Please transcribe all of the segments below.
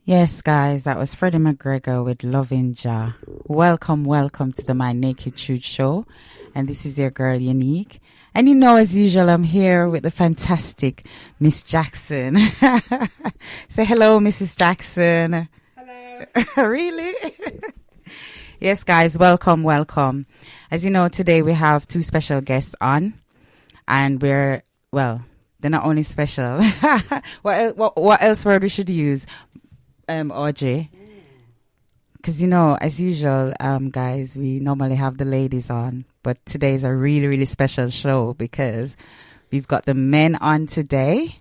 Yes, guys, that was Freddie McGregor with Loving Jah. Welcome to the My Naked Truth show. And this is your girl, Unique. And as usual, I'm here with the fantastic Miss Jackson. Say hello, Mrs. Jackson. Hello. Really? Yes, guys, welcome. As you know, today we have two special guests on. And they're not only special. What else word we should use? Audrey, because as usual, guys, we normally have the ladies on, but today's a really, really special show because we've got the men on today,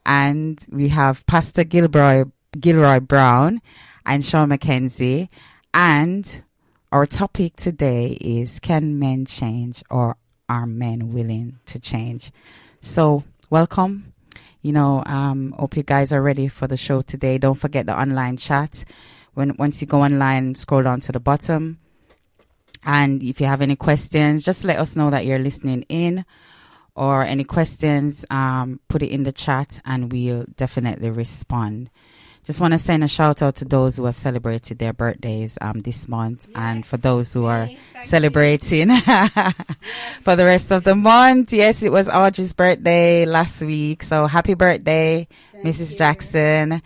and we have Pastor Gilroy Brown and Sean McKenzie, and our topic today is: can men change, or are men willing to change? So, welcome. Hope you guys are ready for the show today. Don't forget the online chat. Once you go online, scroll down to the bottom. And if you have any questions, just let us know that you're listening in. Or any questions, put it in the chat and we'll definitely respond. Just want to send a shout out to those who have celebrated their birthdays this month. Yes, and for those who are celebrating for the rest of the month. Yes, it was Audrey's birthday last week. So happy birthday, Mrs. Jackson.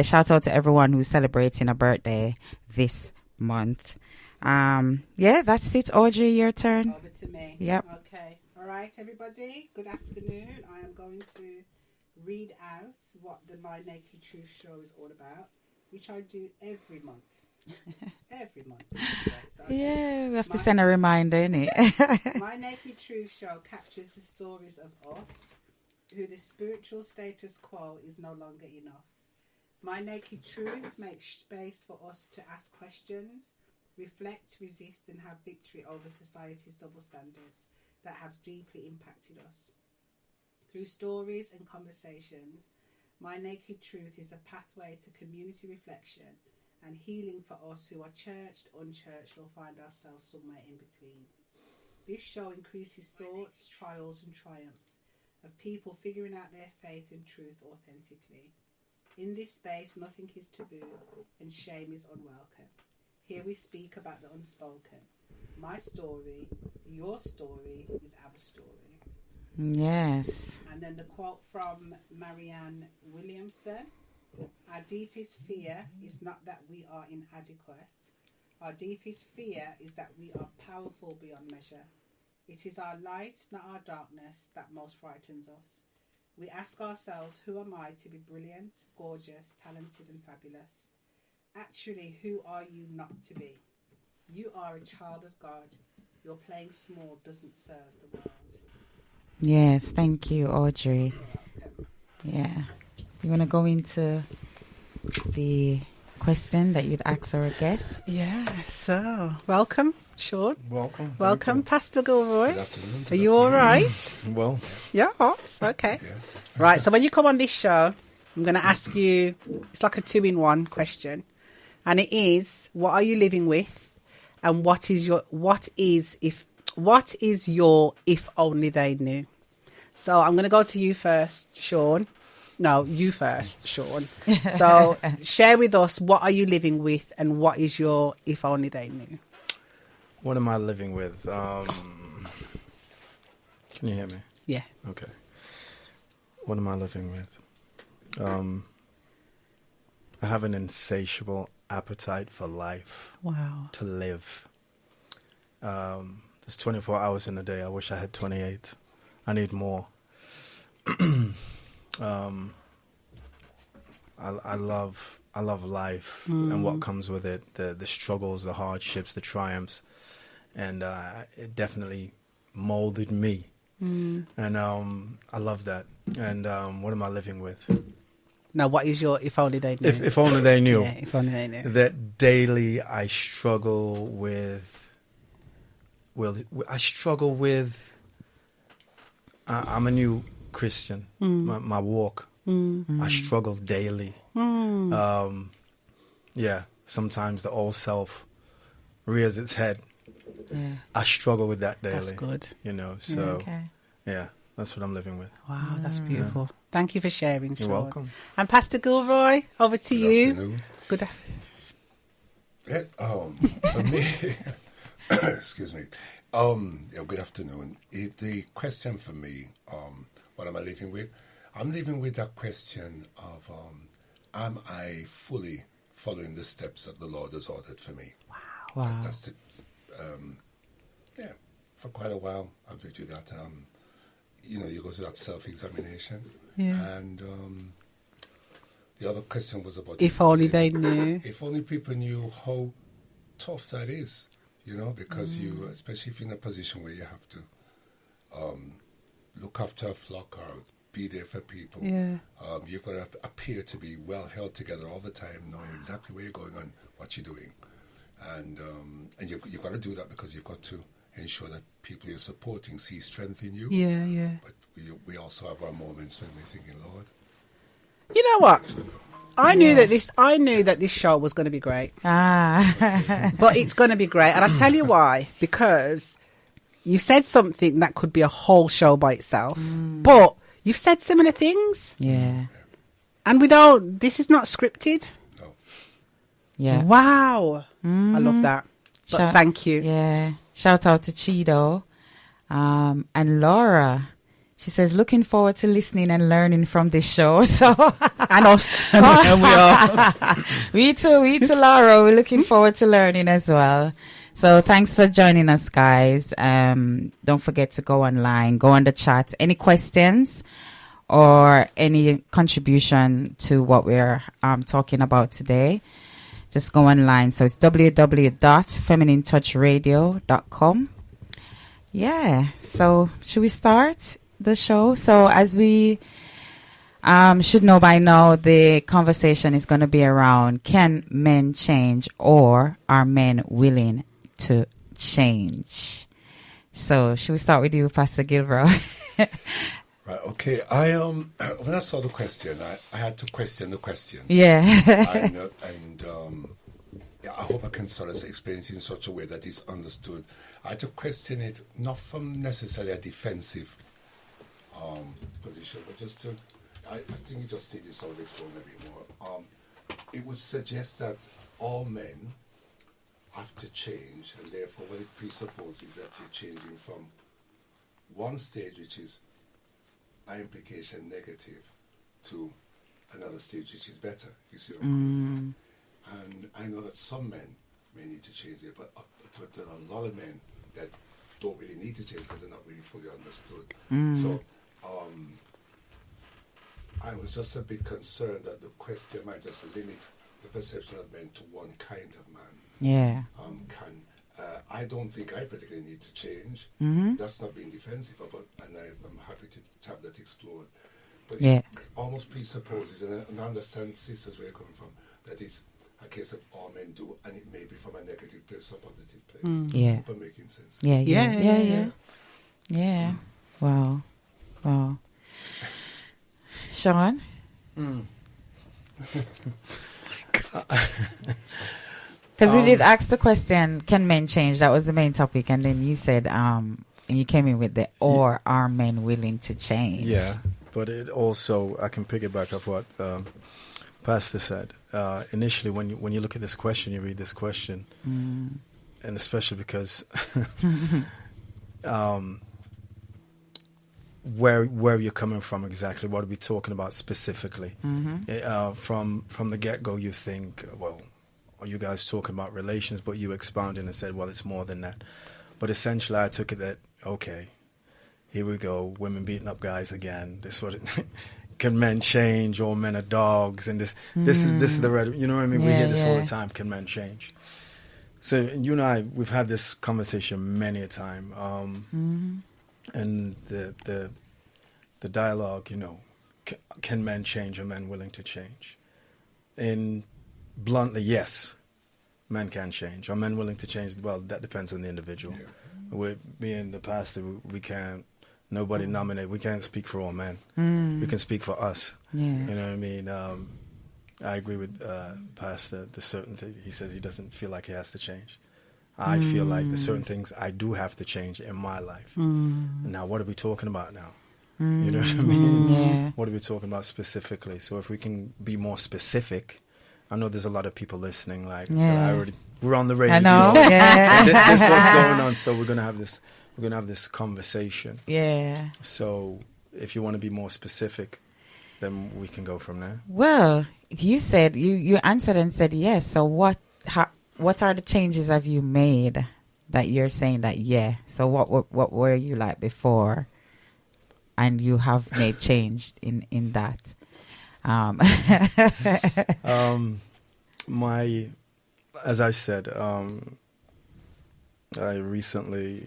Shout out to everyone who's celebrating a birthday this month. That's it. Audrey, your turn. Over to me. Yep. Okay. All right, everybody. Good afternoon. I am going to read out what the My Naked Truth show is all about, which I do every month. Every month. So, yeah, we have to send a reminder, innit? My Naked Truth show captures the stories of us, who the spiritual status quo is no longer enough. My Naked Truth makes space for us to ask questions, reflect, resist, and have victory over society's double standards that have deeply impacted us. Through stories and conversations, My Naked Truth is a pathway to community reflection and healing for us who are churched, unchurched, or find ourselves somewhere in between. This show increases thoughts, trials, and triumphs of people figuring out their faith and truth authentically. In this space, nothing is taboo and shame is unwelcome. Here we speak about the unspoken. My story, your story, is our story. Yes. And then the quote from Marianne Williamson: our deepest fear is not that we are inadequate. Our deepest fear is that we are powerful beyond measure. It is our light, not our darkness, that most frightens us. We ask ourselves, who am I to be brilliant, gorgeous, talented and fabulous? Actually, who are you not to be? You are a child of God. Your playing small doesn't serve the world. Yes, thank you, Audrey. Yeah. You want to go into the question that you'd ask our guest? Yeah, so welcome, Sean. Welcome, Pastor Gilroy. Good afternoon. Are you all right? Well, yeah, okay. Yes. Right, so when you come on this show, I'm going to ask you, it's like a 2-in-1 question. And it is, what are you living with? And what is your if only they knew? So I'm going to go to you first, Sean. No, you first, Sean. So share with us, what are you living with and what is your if only they knew? What am I living with? Can you hear me? Yeah. Okay. What am I living with? I have an insatiable appetite for life. Wow. To live. There's 24 hours in a day. I wish I had 28. I need more. I love life and what comes with it, the struggles, the hardships, the triumphs, and it definitely molded me. And I love that. And what am I living with? Now, what is your if only they knew? If only they knew. Yeah, if only they knew. That daily I struggle with. I'm a new Christian. My walk. I struggle daily. Sometimes the old self rears its head. Yeah. I struggle with that daily. That's good. So Okay. yeah. That's what I'm living with. Wow, that's beautiful. Thank you for sharing, Sean. You're welcome. And Pastor Gilroy, over to you. Afternoon. Good For me, excuse me. Good afternoon. The question for me, what am I living with? I'm living with that question of, am I fully following the steps that the Lord has ordered for me? Wow. That's it. For quite a while, I've been doing that. You go through that self-examination. Yeah. And the other question was about... If only they knew. If only people knew how tough that is, because you, especially if you're in a position where you have to look after a flock or be there for people. Yeah. You've got to appear to be well held together all the time, knowing exactly where you're going and what you're doing. And you've got to do that because you've got to ensure that people you're supporting see strength in you. Yeah, yeah. But we also have our moments when we're thinking, Lord. You know what? I knew that this show was going to be great. But it's going to be great. And I'll tell you why. Because you said something that could be a whole show by itself. But you've said similar things. Yeah. And this is not scripted. No. Yeah. Wow. I love that. But thank you. Yeah. Shout out to Chido. And Laura. She says, looking forward to listening and learning from this show. So, and us. And we are. we too, Laura. We're looking forward to learning as well. So thanks for joining us, guys. Don't forget to go online, go on the chat. Any questions or any contribution to what we're talking about today, just go online. So it's www.femininetouchradio.com. Yeah. So should we start the show? So as we should know by now, the conversation is going to be around, can men change, or are men willing to change? So should we start with you, Pastor Gilbert? Right, okay. When I saw the question, I had to question the question. Yeah. I hope I can sort of explain it in such a way that is understood. I had to question it not from necessarily a defensive position, but just to, I think you just see this, I will explain a bit more. It would suggest that all men have to change, and therefore what it presupposes that you're changing from one stage, which is by implication negative, to another stage which is better. You see what I'm saying? And I know that some men may need to change it, but there are a lot of men that don't really need to change because they're not really fully understood. So I was just a bit concerned that the question might just limit the perception of men to one kind of man. Yeah. I don't think I particularly need to change. That's not being defensive, and I'm happy to have that explored. But it almost presupposes, and I understand, sisters, where you're coming from, that it's a case that all men do, and it may be from a negative place or positive place. Yeah. I hope I'm making sense. Yeah. Wow. Sean? Because we did ask the question, can men change? That was the main topic. And then you said, and you came in with the, or are men willing to change? Yeah, but it also, I can piggyback off what Pastor said. Initially, when you look at this question, you read this question, and especially because where you're coming from exactly, what are we talking about specifically? From the get-go, you think, well, are you guys talking about relations? But you expounded and said, well, it's more than that. But essentially, I took it that, okay, here we go, women beating up guys again. This what it, can men change, or men are dogs? And this is the red. You know what I mean? We hear this all the time. Can men change? So you and I, we've had this conversation many a time, and the dialogue. You know, can men change? Are men willing to change? And bluntly, yes, men can change. Are men willing to change? Well, that depends on the individual. Yeah. With being the pastor, we can't. Nobody nominate. We can't speak for all men. We can speak for us. Yeah. You know what I mean? I agree with Pastor. The certain things he says he doesn't feel like he has to change. I feel like there's certain things I do have to change in my life. And now, what are we talking about now? You know what I mean? Yeah. What are we talking about specifically? So if we can be more specific, I know there's a lot of people listening. Like Yeah. we're on the radio. I know. Yeah. This is what's going on. So we're gonna have this conversation. Yeah. So if you want to be more specific, then we can go from there. Well, you said you answered and said yes. So what are the changes have you made that you're saying that yeah? So what were you like before, and you have made change in that? As I said, I recently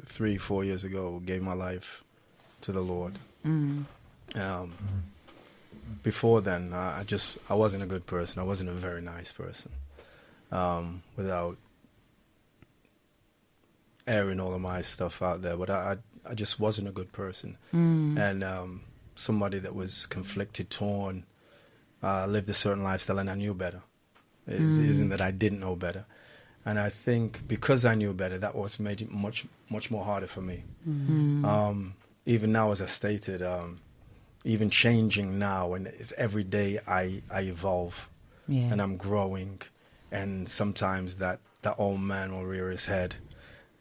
3-4 years ago gave my life to the Lord. Before then, I wasn't a good person. I wasn't a very nice person. Without airing all of my stuff out there, but I just wasn't a good person, and somebody that was conflicted, torn, lived a certain lifestyle, and I knew better. It isn't that I didn't know better, and I think because I knew better, that was made it much more harder for me. Even now, as I stated, even changing now, and it's every day I evolve, and I'm growing, and sometimes that old man will rear his head,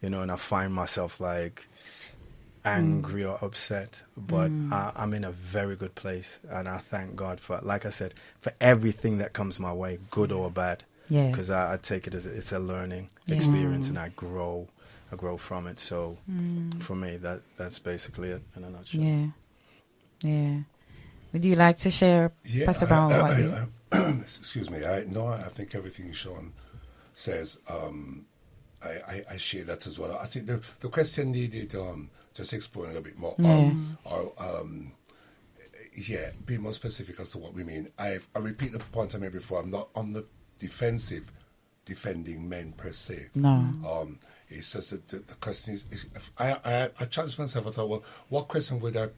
and I find myself like angry or upset, but I'm in a very good place, and I thank God for, like I said, for everything that comes my way, good or bad, because I take it as it's a learning experience, and I grow from it. So for me, that's basically it in a nutshell. Yeah. Would you like to share, Pastor Brown, what you... Excuse me. I think everything Sean says, I share that as well. I think the question needed just exploring a bit more, be more specific as to what we mean. I repeat the point I made before. I'm not on the defensive, defending men per se. No. It's just that the question is I challenged myself. I thought, well, what question would I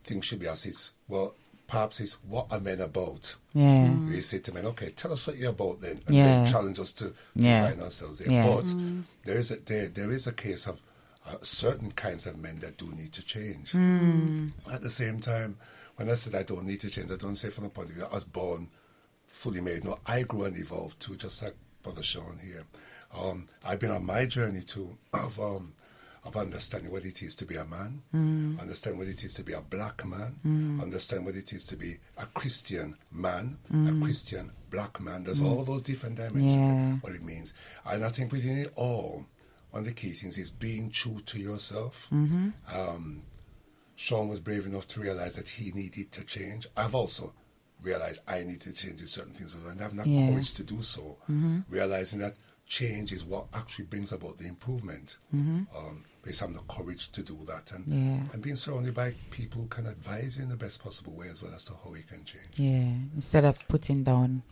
think should be asked? Is, well, perhaps it's, what are men about? Yeah. We say to men, okay, tell us what you're about then, and then challenge us to define ourselves there. Yeah. But there is a case of certain kinds of men that do need to change. At the same time, when I said I don't need to change, I don't say from the point of view I was born fully made. No, I grew and evolved too, just like Brother Sean here. I've been on my journey too of understanding what it is to be a man, understand what it is to be a black man, understand what it is to be a Christian man, a Christian black man. There's all those different dimensions of what it means. And I think within it all, one of the key things is being true to yourself. Sean was brave enough to realize that he needed to change. I've also realized I need to change in certain things, and having that courage to do so, realizing that change is what actually brings about the improvement. Based on the courage to do that, and being surrounded by people who can advise you in the best possible way as well as to how you can change. Yeah, instead of putting down.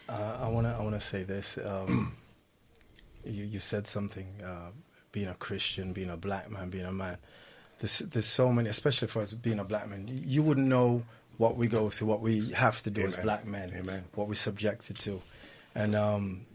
I wanna say this. You said something. Being a Christian, being a black man, being a man. There's so many, especially for us being a black man. You wouldn't know what we go through, what we have to do as black men, what we're subjected to, and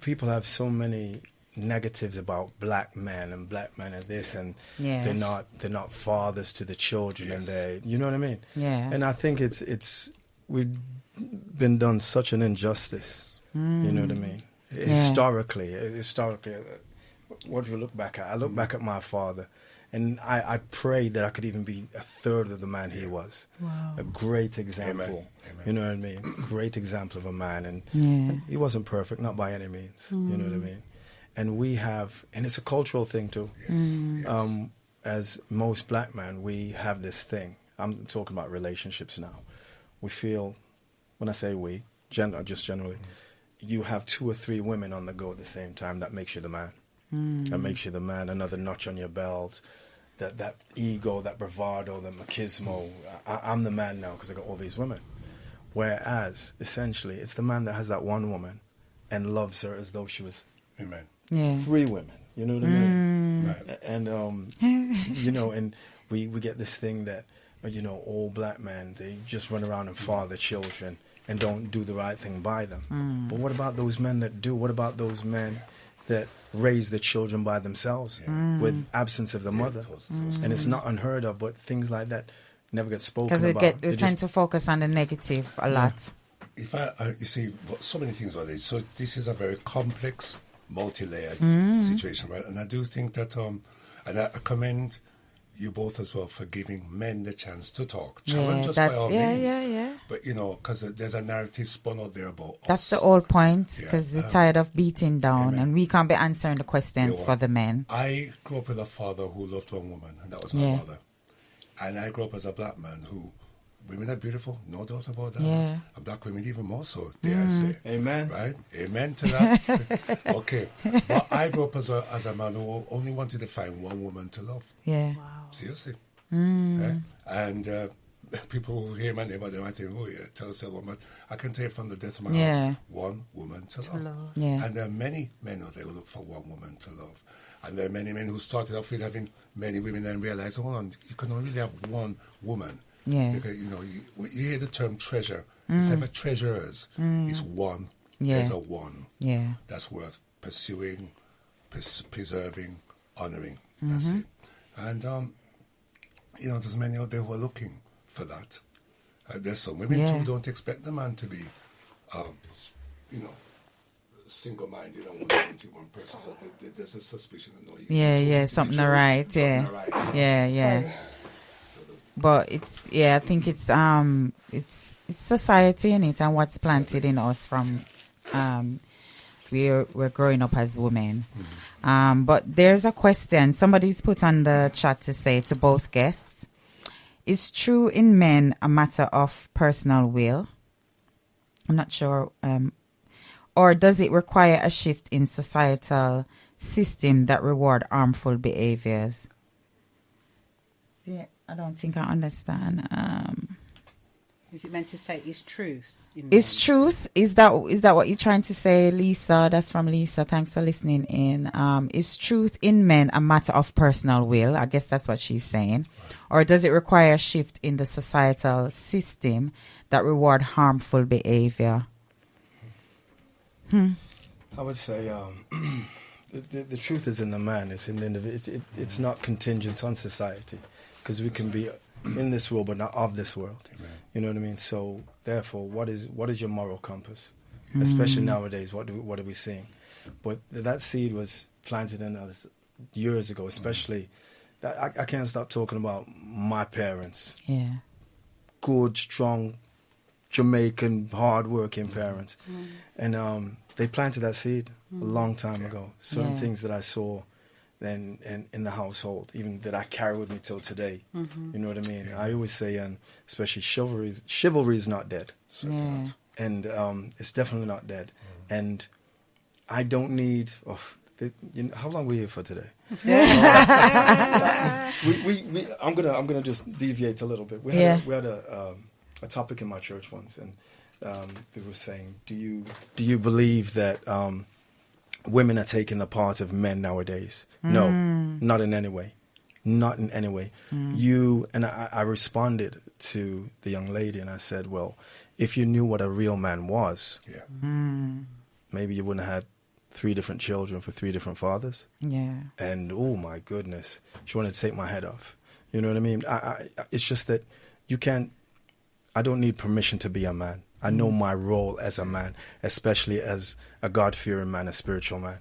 people have so many negatives about black men, and black men are this, and they're not fathers to the children, and they, you know what I mean? And I think it's we've been done such an injustice. You know what I mean? Historically, what do you look back at? I look back at my father, and I prayed that I could even be a third of the man he was. Wow. A great example. Amen. You know what I mean? Great example of a man, and he wasn't perfect, not by any means. You know what I mean? And we have, and it's a cultural thing too. As most black men, we have this thing. I'm talking about relationships now. We feel, when I say we, just generally, you have 2 or 3 women on the go at the same time. That makes you the man. That makes you the man. Another notch on your belt. That ego, that bravado, that machismo. I'm the man now because I got all these women. Whereas, essentially, it's the man that has that one woman and loves her as though she was 3 women. You know what I mean? Right. And, you know, and we get this thing that, you know, all black men, they just run around and father children and don't do the right thing by them. But what about those men that do? What about those men that raise the children by themselves with absence of the mother. Those And it's things. not unheard of, but things like that never get spoken Because about. we They tend just- to focus on the negative a lot. If you see, so many things are there. So this is a very complex, multi-layered situation, right? And I do think that, and I commend you both as well for giving men the chance to talk. Challenge us by all means. Yeah. But, because there's a narrative spun out there about That's us. the whole point, Yeah. because we're tired of beating down, Amen. and we can't be answering the questions Yeah, for the men. I grew up with a father who loved one woman, and that was my Yeah. mother. And I grew up as a black man who, women are beautiful, no doubt about that. Yeah. And black women even more so, dare I say. Amen. Right? Amen to that. Okay. But I grew up as a man who only wanted to find one woman to love. Yeah. Seriously. Okay? And people who hear my name, they might think, oh, yeah, tell us a woman. I can tell you from the depth of my Yeah. heart, one woman to love. Yeah. And there are many men out there who look for one woman to love. And there are many men who started off with having many women and realized, hold on, you can only really have one woman. Yeah. Because, you hear the term treasure. It's never treasurers. It's one. Yeah. There's a one. Yeah. That's worth pursuing, preserving, honoring. That's it. And, there's many out there who are looking for that. There's some women Yeah. too don't expect the man to be, single-minded and wanting one person. So there's a suspicion of no. Yeah, something not right. Yeah. Something not right. Yeah. But I think it's society in it and what's planted in us from we're growing up as women. But there's a question somebody's put on the chat to say to both guests: is true in men a matter of personal will? I'm not sure. Or does it require a shift in societal system that reward harmful behaviors? Yeah, I don't think I understand. Is it meant to say is truth? Is truth? Is that what you're trying to say, Lisa? That's from Lisa. Thanks for listening in. Is truth in men a matter of personal will? I guess that's what she's saying. Or does it require a shift in the societal system that reward harmful behavior? I would say the truth is in the man. It's in the individual. It's not contingent on society, because we can be in this world but not of this world. Amen. You know what I mean? So therefore, what is your moral compass? Especially nowadays, what are we seeing? But that seed was planted in us years ago. Especially, I can't stop talking about my parents. Yeah. Good, strong, Jamaican, hard-working parents, and they planted that seed a long time ago. Certain Yeah. things that I saw then in the household, even that I carry with me till today. You know what I mean? I always say, and especially chivalry is not dead, Yeah. and it's definitely not dead. And I don't need. How long were we here for today? I'm gonna just deviate a little bit. We had a topic in my church once, and they were saying, do you believe that women are taking the part of men nowadays? No, not in any way. Not in any way. I responded to the young lady and I said, well, if you knew what a real man was, maybe you wouldn't have had 3 different children for 3 different fathers. Yeah. And oh my goodness, she wanted to take my head off. You know what I mean? It's just that you can't. I don't need permission to be a man. I know my role as a man, especially as a God-fearing man, a spiritual man.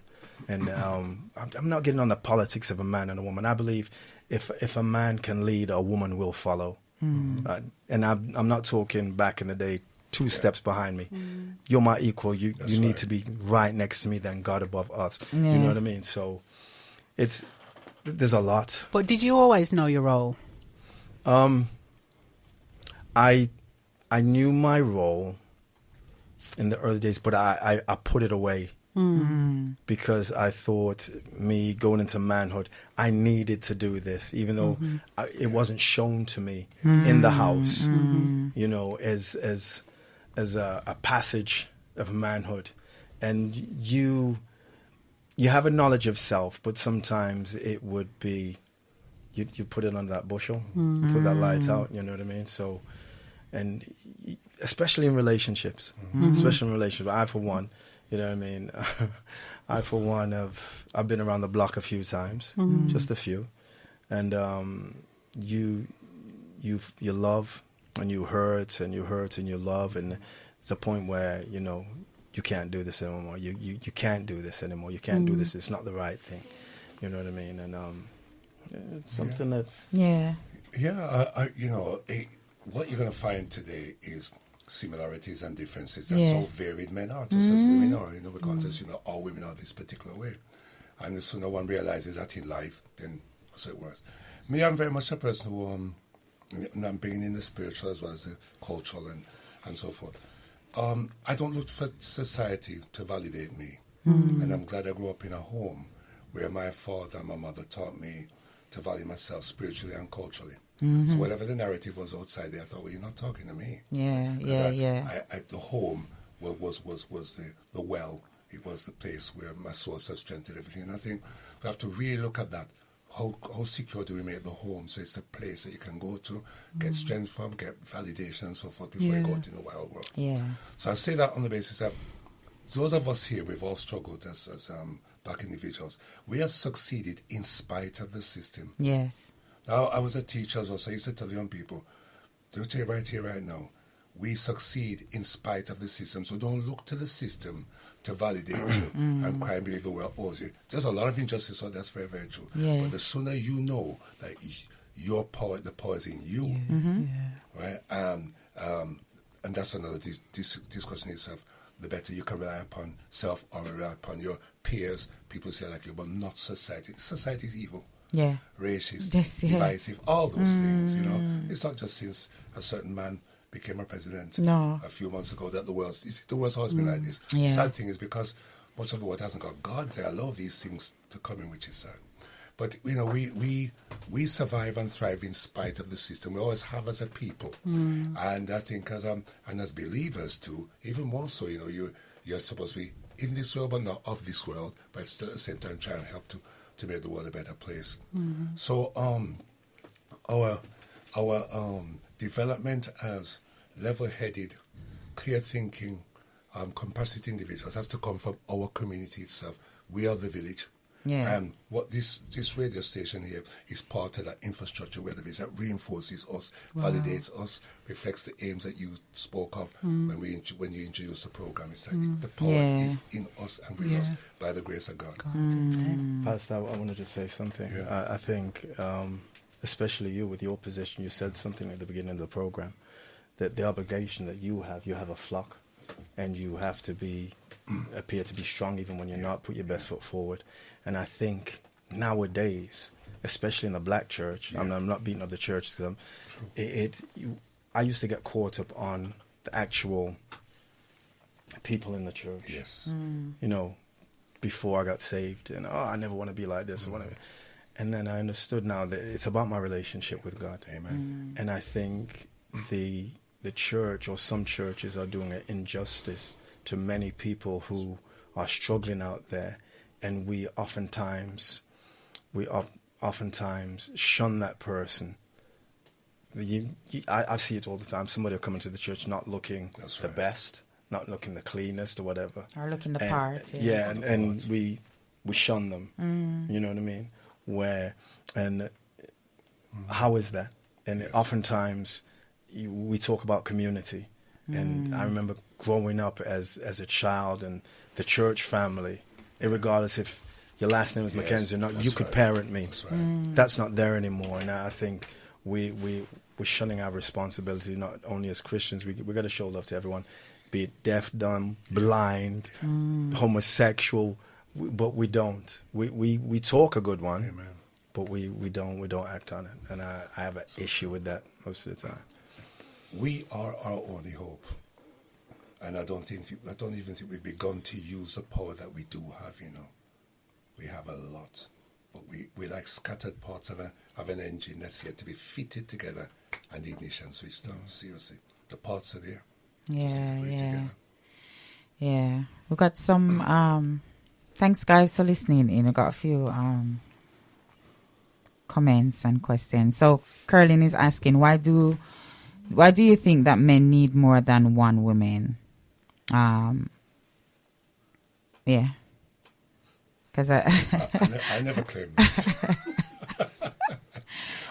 And I'm not getting on the politics of a man and a woman. I believe if a man can lead, a woman will follow. And I'm not talking back in the day, 2 steps behind me. You're my equal. You need right. to be right next to me, then God above us. Yeah. You know what I mean? So there's a lot. But did you always know your role? I knew my role in the early days, but I put it away because I thought me going into manhood, I needed to do this, even though it wasn't shown to me in the house, you know, as a passage of manhood. And you have a knowledge of self, but sometimes it would be, you put it under that bushel, put that light out, you know what I mean? So, and especially in relationships, I, for one, You know what I mean? I, for one, I've been around the block a few times, just a few, and you love and you hurt and you love, and it's a point where you can't do this anymore. You can't do this anymore. You can't do this. It's not the right thing. You know what I mean? And it's something that what you're going to find today is similarities and differences. That's so varied men are, just as women are, because all women are this particular way. And the sooner one realizes that in life, then so it works. Me, I'm very much a person who I'm bringing in the spiritual as well as the cultural and so forth. I don't look for society to validate me. And I'm glad I grew up in a home where my father and my mother taught me to value myself spiritually and culturally. So whatever the narrative was outside there, I thought, well, you're not talking to me. The home was the well. It was the place where my source of strength and everything. And I think we have to really look at that. How secure do we make the home so it's a place that you can go to, get strength from, get validation and so forth before you go out in the wild world. So I say that on the basis that those of us here, we've all struggled as black individuals. We have succeeded in spite of the system. Yes. Now, I was a teacher as well, so I used to tell young people, don't you right here, right now, we succeed in spite of the system. So don't look to the system to validate you and cry and believe the world owes you. There's a lot of injustice, so that's very, very true. Yes. But the sooner you know that your power, the power is in you, right? And that's another discussion itself. The better you can rely upon self or rely upon your peers, people say like you, but not society. Society is evil. Yeah. Racist, divisive, all those things, It's not just since a certain man became a president a few months ago that the world's always been like this. Yeah. Sad thing is because much of the world hasn't got God there. I love these things to come in, which is sad. But, we survive and thrive in spite of the system. We always have as a people. And I think as believers too, even more so, you're supposed to be in this world but not of this world, but still at the same time trying to help to make the world a better place. So our development as level-headed, clear-thinking, compassionate individuals has to come from our community itself. We are the village. Yeah. And what this radio station here is part of that infrastructure where the village that reinforces us, validates us, reflects the aims that you spoke of when you introduced the program. It's like the power is in us and with us by the grace of God. Pastor, I wanted to say something. I think, especially you with your position, you said something at the beginning of the program, that the obligation that you have a flock, and you have to appear to be strong even when you're not, put your best foot forward. And I think nowadays, especially in the black church, I'm not beating up the church because I used to get caught up on the actual people in the church. Yes. Before I got saved, and I never want to be like this or whatever. And then I understood now that it's about my relationship with God. Amen. And I think the church or some churches are doing an injustice to many people who are struggling out there, and we oftentimes shun that person. I see it all the time. Somebody will come into the church not looking the best, not looking the cleanest or whatever, or looking the part. And we shun them. You know what I mean? How is that? And oftentimes we talk about community. And I remember growing up as a child and the church family, regardless if your last name is Mackenzie or not, you could parent me. That's right. That's not there anymore. And I think we're shunning our responsibility, not only as Christians. We got to show love to everyone, be it deaf, dumb, blind, homosexual, but we don't. We talk a good one, Amen. but we don't act on it. And I have an issue with that most of the time. We are our only hope, and I don't even think we've begun to use the power that we do have. We have a lot, but we're like scattered parts of an engine that's yet to be fitted together and the ignition switched on. Seriously, the parts are there. Yeah. We got some. Thanks, guys, for listening in. We got a few comments and questions. So, Curlin is asking, why do you think that men need more than one woman? Yeah. Because I never claimed that.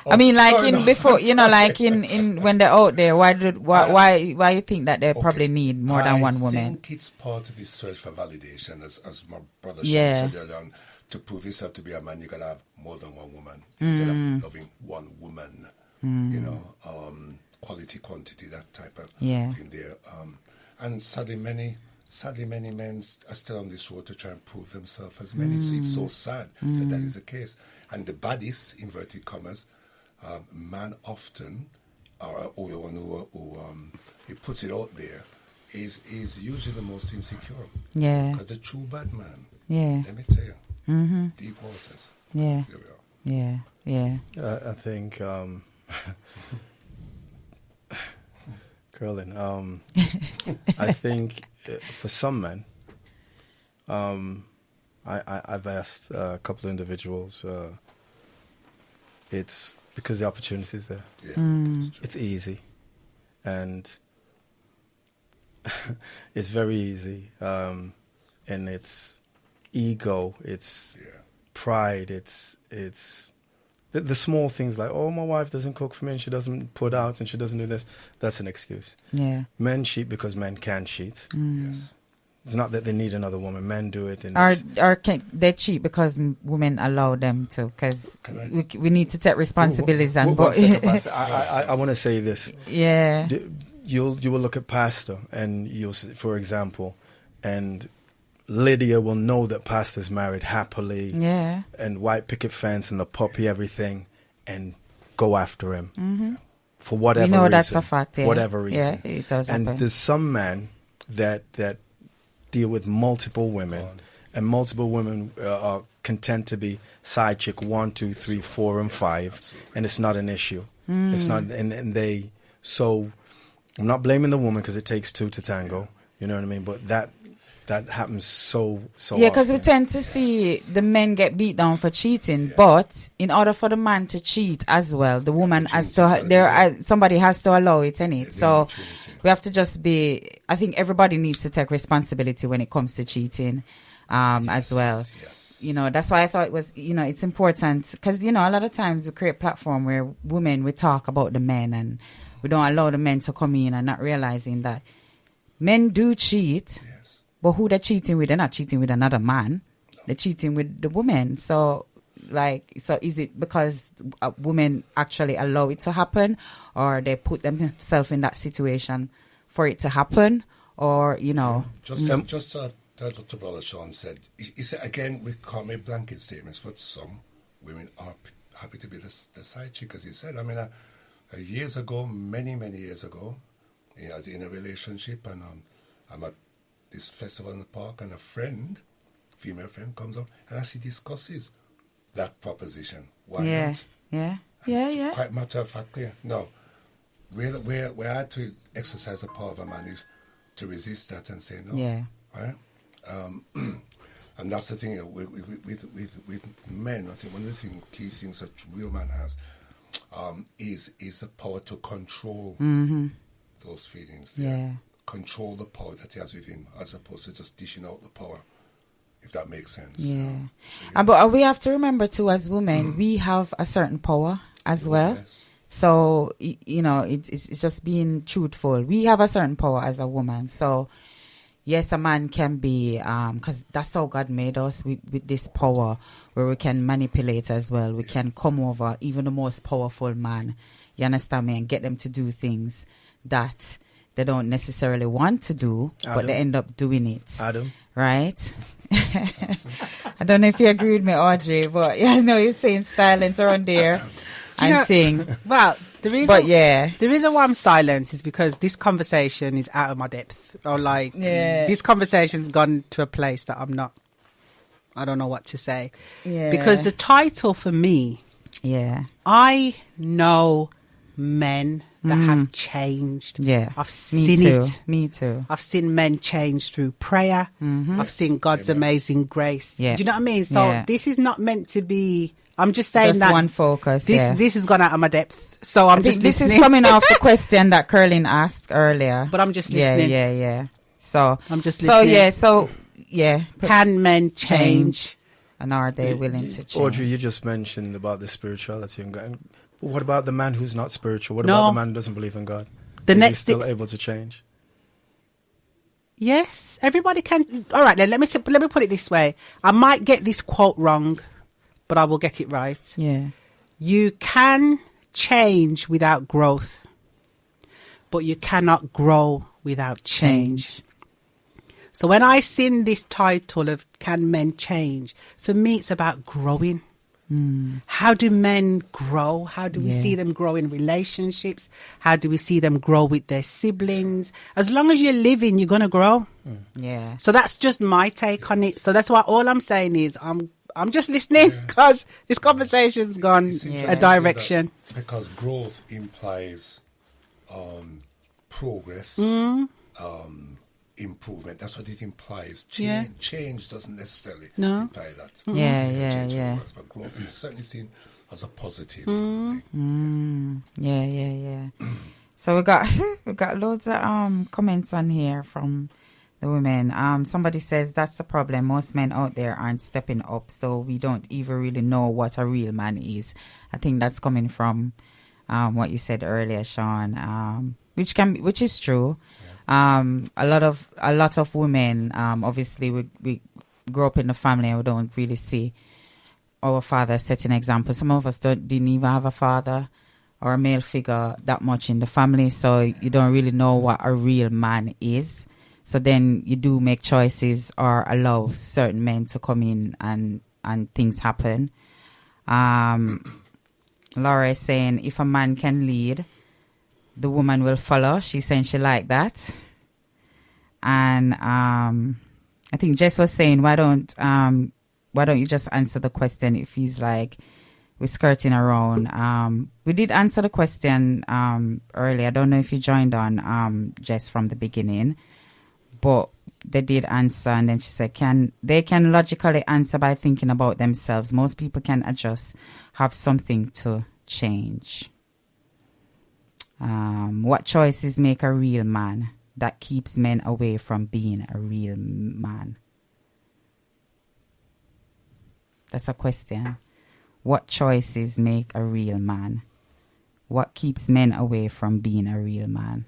I mean, like sorry, in no. before, you know, like in when they're out there, why you think that they probably need more than one I woman? think it's part of this search for validation, as my brother Yeah. Sean said earlier on. To prove yourself to be a man, you gotta have more than one woman instead of loving one woman. You know, quality, quantity, that type of Yeah. thing there. And sadly, many men are still on this road to try and prove themselves as men. It's so sad that is the case. And the baddies, inverted commas, man often, or the one who he puts it out there, is usually the most insecure. Yeah. Because the true bad man, Yeah. let me tell you, deep waters. Yeah. There we are. Yeah. Yeah. I think, Curlin, I think for some men, I've asked a couple of individuals, it's because the opportunity is there. Yeah, that's true. It's easy, and it's very easy, and it's ego, it's Yeah. pride, it's the small things like, oh, my wife doesn't cook for me and she doesn't put out and she doesn't do this. That's an excuse. Yeah. Men cheat because men can cheat. Yes. It's not that they need another woman. Men do it. And Or can they cheat because women allow them to? Because Can I- we need to take responsibilities and. One second, Pastor. I want to say this. Yeah. You will look at Pastor and you'll see, for example, and Lydia will know that Pastor's married happily. Yeah. And white picket fence and the puppy, everything, and go after him for whatever We know reason. that's a fact. Yeah. Whatever reason. Yeah, it does And happen. there's some men that deal with multiple women, and multiple women are content to be side chick 1, 2, 3, 4, and 5, Absolutely. and it's not an issue. It's not, and they. So I'm not blaming the woman because it takes two to tango. You know what I mean? But that happens so. Yeah, because we often. tend to see the men get beat down for cheating, but in order for the man to cheat as well, the woman has to. Somebody has to allow it, innit? So we have to just be. I think everybody needs to take responsibility when it comes to cheating, as well. Yes. You know, that's why I thought it was. You know, it's important because a lot of times we create platform where we talk about the men and we don't allow the men to come in and not realizing that men do cheat. Yes. But who they're cheating with, they're not cheating with another man. They're cheating with the woman. So is it because women actually allow it to happen, or they put themselves in that situation for it to happen, or Just to what the brother Sean said, he said again, we can't make blanket statements, but some women are happy to be the side chick, as he said. I mean, years ago, many years ago, I was in a relationship, and I'm at this festival in the park, and a female friend, comes up and actually discusses that proposition. Why not? Yeah. Quite matter of fact, clear. No, where I had to exercise the power of a man is to resist that and say no. Yeah. Right? And that's the thing with men. I think one of the key things that real man has is the power to control those feelings. There. Yeah. Control the power that he has within, as opposed to just dishing out the power. If that makes sense. Yeah. But we have to remember too, as women, we have a certain power as well. Yes. So it's just being truthful. We have a certain power as a woman. So yes, a man can be, because that's how God made us with this power where we can manipulate as well. We can come over even the most powerful man, you understand me, and get them to do things that they don't necessarily want to do, but they end up doing it. Adam. Right? I don't know if you agree with me, Audrey, but I know you're saying silent around there and thing. Well, the reason why I'm silent is because this conversation is out of my depth. Or this conversation's gone to a place that I don't know what to say. Yeah. Because the title for me, I know men that have changed. Yeah. I've seen it. Me too. I've seen men change through prayer. I've seen God's amazing grace. Yeah. Do you know what I mean? So this is not meant to be. I'm just saying just that one focus. This has gone out of my depth. So I'm just this listening. is coming off the question that Curlin asked earlier. But I'm just listening. Yeah. So I'm just listening. So yeah. Can men change? And are they willing to change? Audrey, you just mentioned about the spirituality in God. But what about the man who's not spiritual? What No. about the man who doesn't believe in God? The Is he next still thi- able to change? Yes, everybody can. All right, then let me put it this way. I might get this quote wrong, but I will get it right. Yeah. You can change without growth, but you cannot grow without change. So when I sing this title of Can Men Change, for me it's about growing. How do men grow? How do we Yeah. see them grow in relationships? How do we see them grow with their siblings? As long as you're living, you're going to grow. Yeah. So that's just my take on it. So that's why all I'm saying is I'm just listening because this conversation's gone It's a interesting direction. that because growth implies progress, improvement. That's what it implies. Yeah. Change doesn't necessarily No. imply that. Yeah, yeah, Change for the yeah. worse, but growth is certainly seen as a positive thing. Yeah. So we got loads of comments on here from the women. Somebody says that's the problem. Most men out there aren't stepping up, so we don't even really know what a real man is. I think that's coming from what you said earlier, Sean. Which is true. A lot of women, obviously we grow up in the family and we don't really see our father setting example. Some of us didn't even have a father or a male figure that much in the family, so you don't really know what a real man is. So then you do make choices or allow certain men to come in and things happen. Laura is saying if a man can lead, the woman will follow. She's saying she like that. And I think Jess was saying, why don't you just answer the question if he's like we're skirting around. We did answer the question earlier. I don't know if you joined on Jess from the beginning, but they did answer, and then she said they can logically answer by thinking about themselves. Most people can adjust, have something to change. What choices make a real man that keeps men away from being a real man? That's a question. What choices make a real man? What keeps men away from being a real man?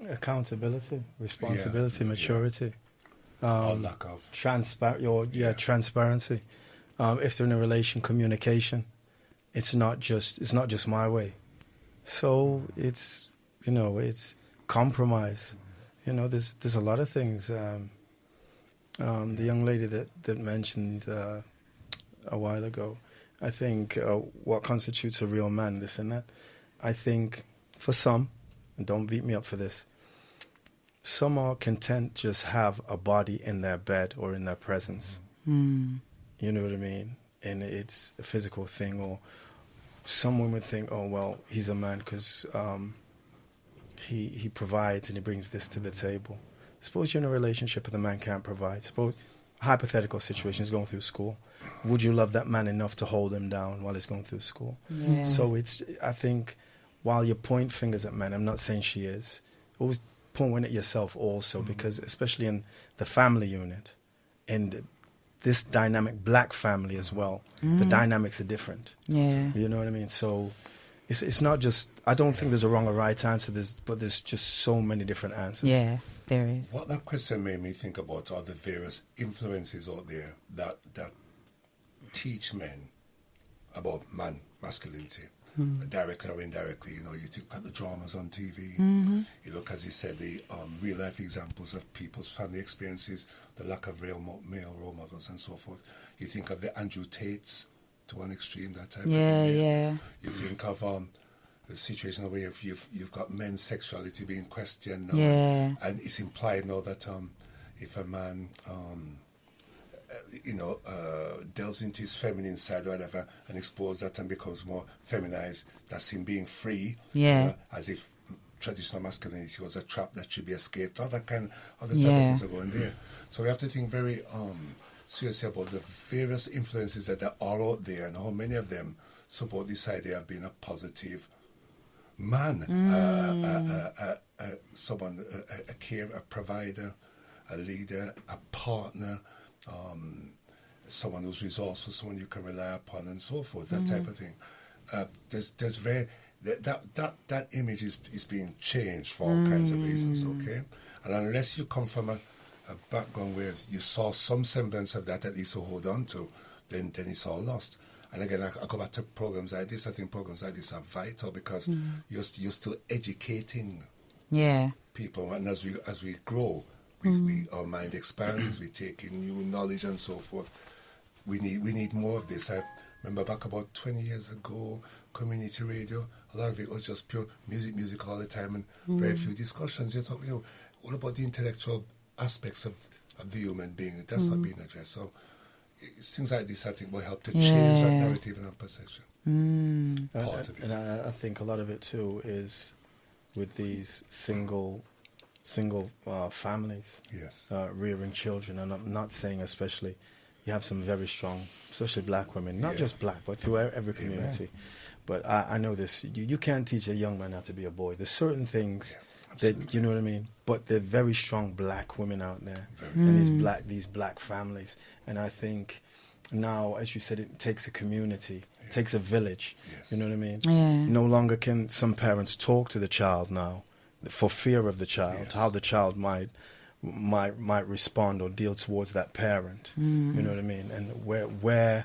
Accountability, responsibility, maturity. Or lack of. Transparency. If they're in a relation, communication. It's not just my way. So it's compromise. There's a lot of things. The young lady that mentioned a while ago, I think what constitutes a real man, this and that. I think for some, and don't beat me up for this, some are content just have a body in their bed or in their presence. You know what I mean? And it's a physical thing, or someone would think, oh, well, he's a man because he provides and he brings this to the table. Suppose you're in a relationship and the man can't provide. Suppose, hypothetical situation, he's going through school. Would you love that man enough to hold him down while he's going through school? Yeah. So I think, while you point fingers at men, I'm not saying she is, always point one at yourself also, because especially in the family unit, and this dynamic black family as well, the dynamics are different. Yeah. You know what I mean? So it's not just, I don't think there's a wrong or right answer, but there's just so many different answers. Yeah, there is. What that question made me think about are the various influences out there that teach men about masculinity, directly or indirectly. You look at the dramas on TV. You look, as you said, the real life examples of people's family experiences, the lack of real male role models, and so forth. You think of the Andrew Tates to one extreme, that type of thing. Yeah. You think of the situation where you've got men's sexuality being questioned now, Yeah. and it's implied now that if a man delves into his feminine side or whatever and explores that and becomes more feminized, that's him being free. Yeah. As if traditional masculinity was a trap that should be escaped. Other type of things are going there. So we have to think very seriously about the various influences that are out there and how many of them support this idea of being a positive man, someone, a carer, a provider, a leader, a partner, someone who's resourceful, someone you can rely upon, and so forth. That type of thing. There's very that image is being changed for all kinds of reasons. Okay, and unless you come from a background where you saw some semblance of that, at least to hold on to, then it's all lost. And again, I go back to programs like this. I think programs like this are vital because you're still educating people, and as we grow, our mind expands. We take in new knowledge and so forth. We need more of this. I remember back about 20 years ago, community radio. A lot of it was just pure music all the time, and very few discussions. You thought, what about the intellectual aspects of the human being? That's not being addressed. So it's things like this, I think, will help to change that narrative and perception. Part of it. And I think a lot of it too is with these single families, rearing children. And I'm not saying especially, you have some very strong, especially black women, not just black, but through every community. Amen. But I know this, you can't teach a young man how to be a boy. There's certain things that, you know what I mean? But there are very strong black women out there, and these black families. And I think now, as you said, it takes a community, it takes a village. Yes. You know what I mean? Yeah. No longer can some parents talk to the child now for fear of the child, how the child might respond or deal towards that parent. You know what I mean? And where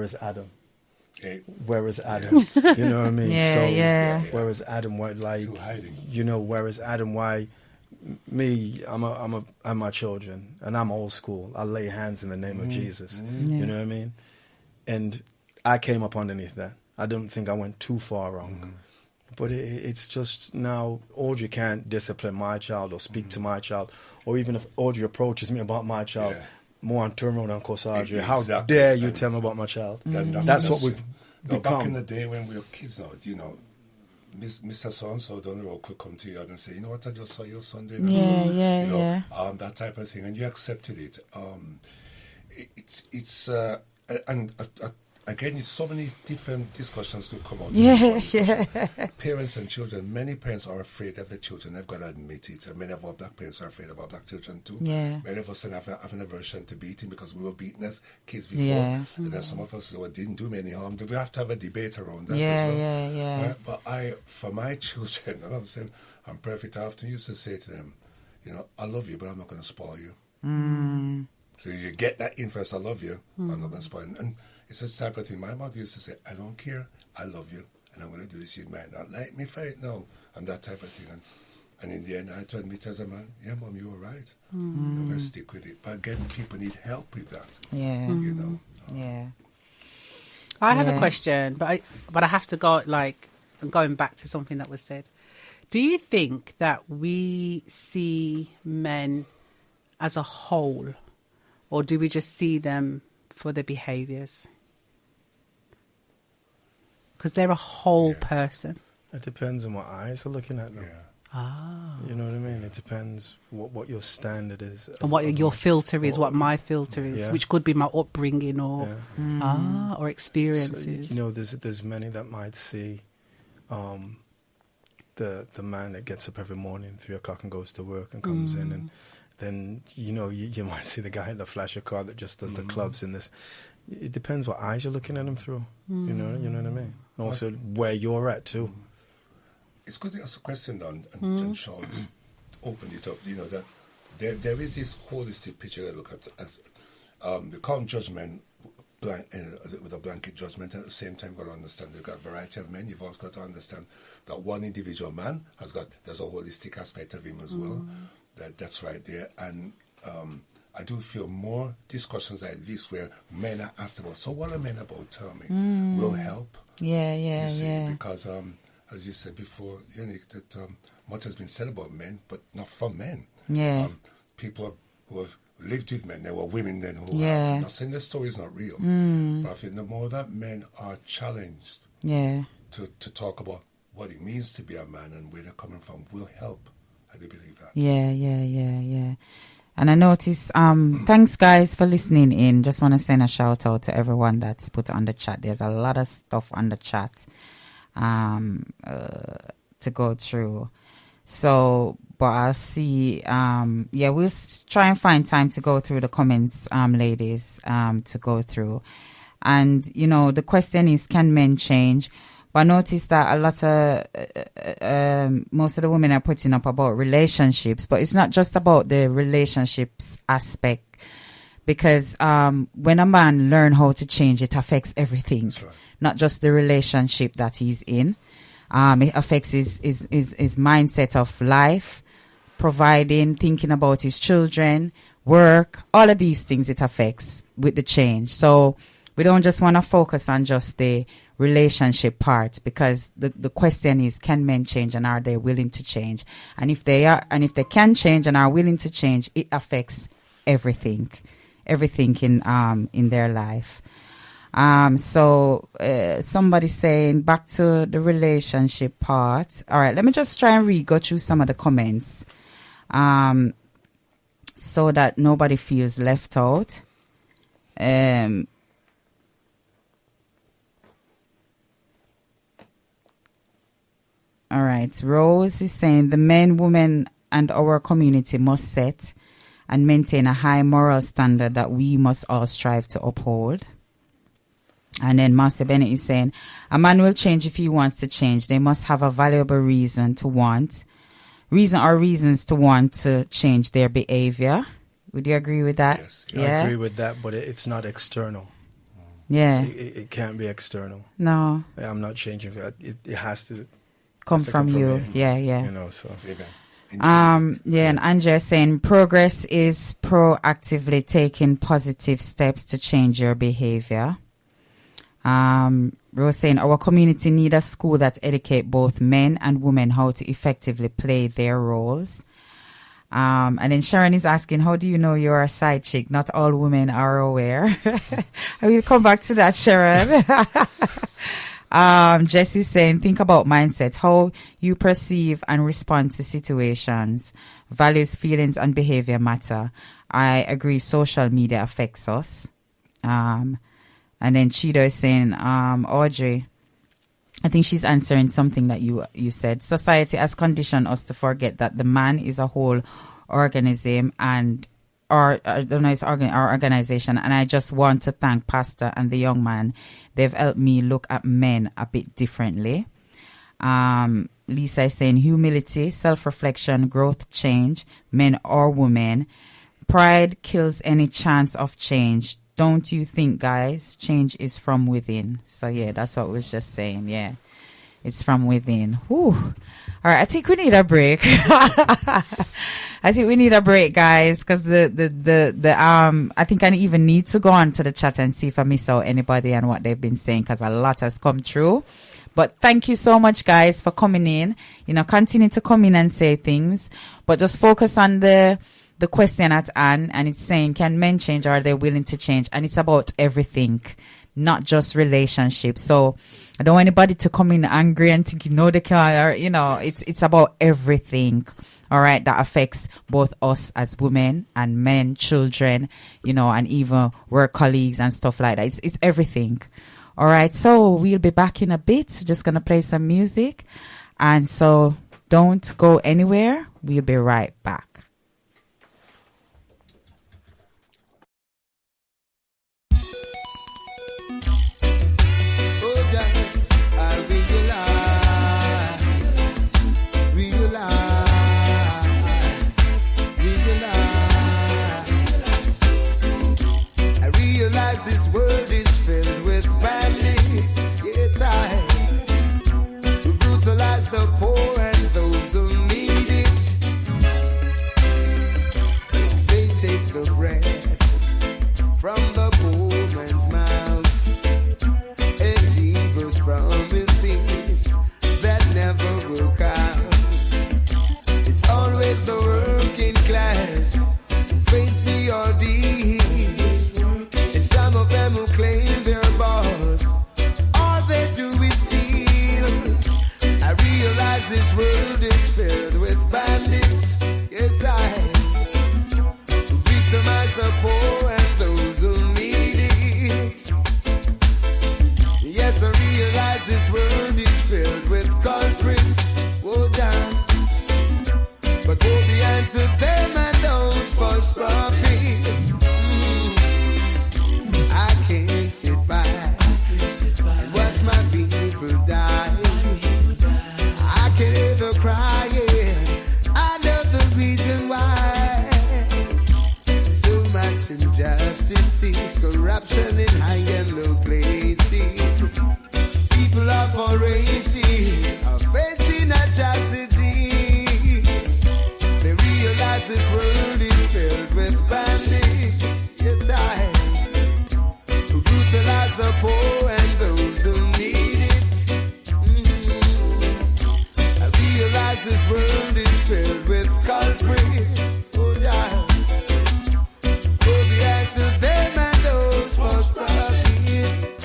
is Adam? Where is Adam? You know what I mean? Where is Adam? Where, like, where is Adam? Why me? I'm my children, and I'm old school. I lay hands in the name of Jesus. You know what I mean? And I came up underneath that. I don't think I went too far wrong. But it's just now Audrey can't discipline my child or speak to my child, or even if Audrey approaches me about my child, more on turn around and cause Audrey. How dare you tell me about my child? That's what we've become. Back in the day when we were kids now, Mr. So-and-so down the road could come to you and say, you know what, I just saw your son doing that type of thing, and you accepted it. Again, it's so many different discussions could come out. Parents and children. Many parents are afraid of their children. They've got to admit it. And many of our black parents are afraid of our black children too. Many of us have an aversion to beating because we were beaten as kids before. And then some of us didn't do me any harm. Do we have to have a debate around that as well? Right? But for my children, and I'm saying, I'm perfect. I often used to say to them, I love you, but I'm not going to spoil you. So you get that in first, I love you, I'm not going to spoil you. And it's this type of thing. My mother used to say, I don't care, I love you, and I'm going to do this. You might not like me for it now, and that type of thing. And in the end, I had to admit as a man, Mom, you were right. I'm going to stick with it. But again, people need help with that. I have a question, but I have to go, I'm going back to something that was said. Do you think that we see men as a whole, or do we just see them for their behaviours? Because they're a whole person. It depends on what eyes are looking at them. You know what I mean? It depends what your standard is. And what your filter is, what my filter is, which could be my upbringing or experiences. So, there's many that might see the man that gets up every morning, 3 o'clock, and goes to work and comes in, and then, you might see the guy in the flasher car that just does the clubs in this. It depends what eyes you're looking at him through. You know what I mean? And also where you're at too. It's good to ask a question, and Sean's opened it up. That there is this holistic picture I look at as we can't judge men with a blanket judgment, and at the same time got to understand they've got a variety of men. You've also got to understand that one individual man there's a holistic aspect of him as well. That's right there. And I do feel more discussions like this where men are asked about, so what are men about? Tell me. Will help. Because as you said before, Unique, that much has been said about men, but not from men. People who have lived with men, there were women then who have. I'm not saying the story is not real, but I think the more that men are challenged to talk about what it means to be a man and where they're coming from will help. I do believe that. Yeah. And I notice, thanks guys for listening in. Just want to send a shout out to everyone that's put on the chat. There's a lot of stuff on the chat to go through. So, but I'll see. We'll try and find time to go through the comments, ladies, to go through. And, the question is, can men change? But I noticed that a lot of, most of the women are putting up about relationships, but it's not just about the relationships aspect. Because when a man learn how to change, it affects everything. That's right. Not just the relationship that he's in. It affects his mindset of life, providing, thinking about his children, work, all of these things it affects with the change. So we don't just want to focus on just the relationship part, because the question is, can men change, and are they willing to change? And if they can change and are willing to change, it affects everything in their life. So somebody saying, back to the relationship part. All right, let me just try and go through some of the comments, so that nobody feels left out. All right, Rose is saying, the men, women, and our community must set and maintain a high moral standard that we must all strive to uphold. And then Marcia Bennett is saying, a man will change if he wants to change. They must have a valuable reasons to want to change their behavior. Would you agree with that? Yes. I agree with that, but it's not external. Yeah. It can't be external. No. I'm not changing. It has to come from you. me. Yeah. So. Amen. And Andrea is saying, progress is proactively taking positive steps to change your behavior. Rose saying, our community need a school that educate both men and women how to effectively play their roles. And then Sharon is asking, how do you know you're a side chick? Not all women are aware. I will come back to that, Sharon. Jesse's saying, think about mindset, how you perceive and respond to situations. Values, feelings, and behavior matter. I agree, social media affects us. And then Chido is saying, Audrey, I think she's answering something that you said. Society has conditioned us to forget that the man is a whole organism and our organization. And I just want to thank Pastor and the young man. They've helped me look at men a bit differently. Lisa is saying, humility, self-reflection, growth, change, men or women. Pride kills any chance of change. Don't you think, guys? Change is from within. So, yeah, that's what we was just saying. Yeah, it's from within. Whew. All right, I think we need a break. I think we need a break, guys, because I think I even need to go on to the chat and see if I miss out anybody and what they've been saying, because a lot has come through. But thank you so much, guys, for coming in. Continue to come in and say things, but just focus on the question at hand, and it's saying, can men change, or are they willing to change? And it's about everything, not just relationships. So I don't want anybody to come in angry and think, they can't, or, it's about everything, all right, that affects both us as women and men, children, and even work colleagues and stuff like that. It's everything. All right, so we'll be back in a bit. Just going to play some music. And so don't go anywhere. We'll be right back. This world is filled with bandits, who brutalize the poor and those who need it. behind to them and those false prophets. I can't sit by and watch my people die. I can't hear the crying. I know the reason why. So much injustice, corruption in high and low places. People of all races are facing atrocities. They realize this world is filled with bandits. Yes, who brutalize the poor and those who need it. I realize this world is filled with culprits. Oh, yeah. Go behind to them and those false prophets.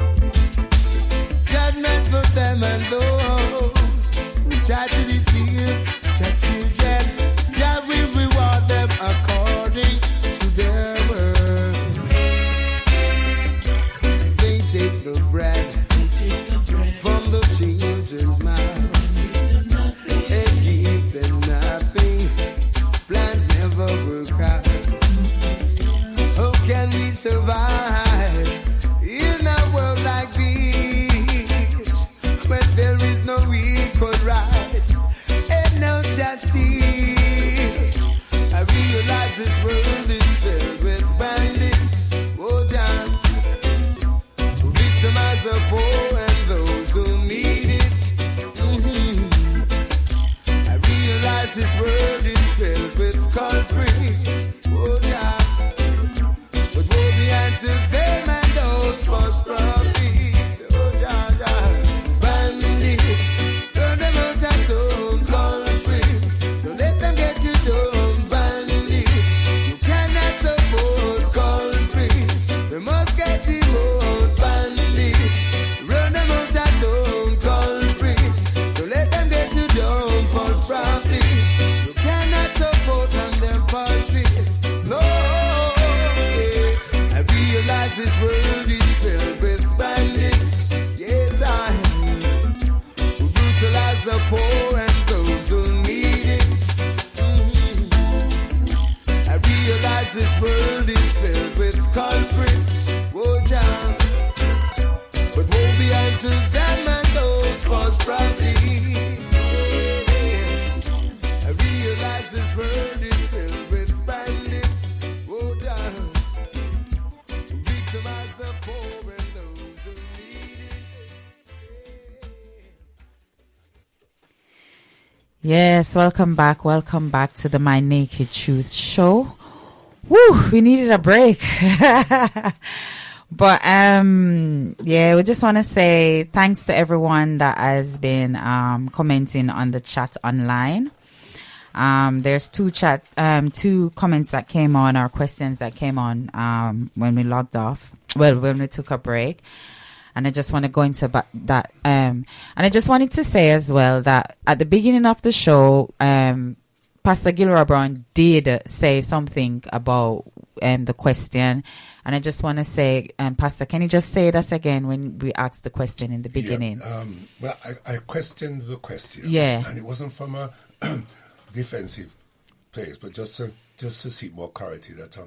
Judgment for them and those who try to deceive the children. God will reward them according to their works. They take the bread from the children's mouth and give them nothing. Plans never work out. How can we survive in a world like this when there is no equal rights and no justice? I realize this world is filled with bandits. Oh, John, who victimize the poor and those who need it. I realize this world is filled with culprits. Oh, John. But woe behind to them and those false prophets. Oh, Jah, bandits, turn them out at home, culprits. Don't let them get you down, bandits. You cannot support culprits. They must get them out, bandits. Run them out at home, culprits. Don't let them get you down, false prophets. You cannot support them, their pulpits. No. I realize this world is filled with bandits. Yes, I am. Who brutalize the poor and those who need it. I realize this world is filled with culprits. Oh, John. But woe behind to them and those false prophets. Yes. I realize this world is filled with bandits. Oh, John. Victimize the poor and those who need it. Yes, welcome back to the My Naked Truth show. Woo, we needed a break. But yeah, we just want to say thanks to everyone that has been commenting on the chat online. There's two comments that came on, or questions that came on when we logged off. Well, when we took a break. And I just want to go into that. And I just wanted to say as well that at the beginning of the show, Pastor Gilroy Brown did say something about the question. And I just want to say, Pastor, can you just say that again when we asked the question in the beginning? Yeah, well, I questioned the question. Yeah. And it wasn't from a defensive place, but just to seek more clarity that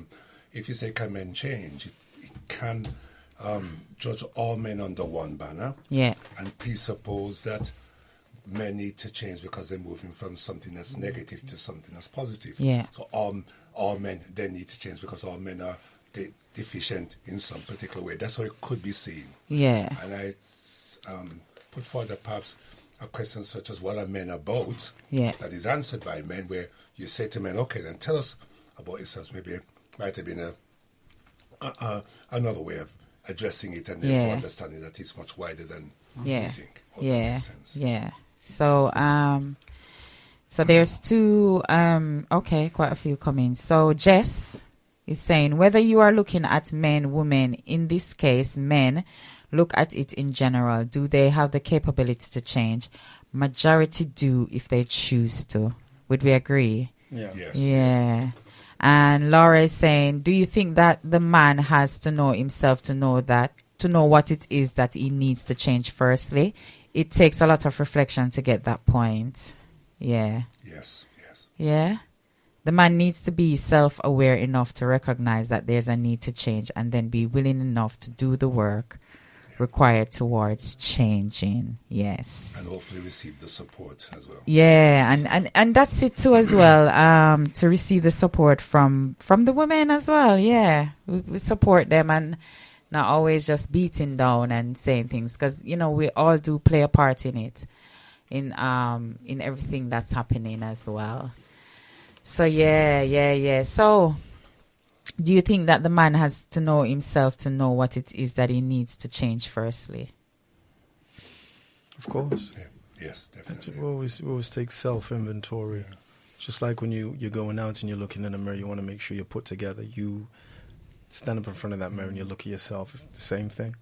if you say can men change, it can judge all men under one banner. Yeah. And presuppose that men need to change because they're moving from something that's negative to something that's positive. Yeah. So all men then need to change because all men are deficient in some particular way. That's how it could be seen. Yeah. And I put forward perhaps a question such as what are men about? Yeah. That is answered by men, where you say to men, okay, then tell us about yourselves. Maybe it might have been another way of addressing it, and therefore understanding that it's much wider than you think. Yeah. Yeah. So so there's two quite a few comments. So Jess is saying, whether you are looking at men, women, in this case men, look at it in general. Do they have the capability to change? Majority do if they choose to. Would we agree? Yeah. Yes. Yeah. Yes. And Laura is saying, do you think that the man has to know himself to know what it is that he needs to change firstly? It takes a lot of reflection to get that point. Yeah. Yes. Yes. Yeah? The man needs to be self-aware enough to recognize that there's a need to change, and then be willing enough to do the work required towards changing. Yes. And hopefully receive the support as well. Yeah, and that's it too as well. To receive the support from the women as well. Yeah, we support them and not always just beating down and saying things, because we all do play a part in it, in everything that's happening as well. So yeah. So, do you think that the man has to know himself to know what it is that he needs to change firstly? Of course. Yeah. Yes, definitely. We always take self-inventory. Just like when you're going out and you're looking in the mirror, you want to make sure you're put together. You stand up in front of that mirror and you look at yourself. It's the same thing.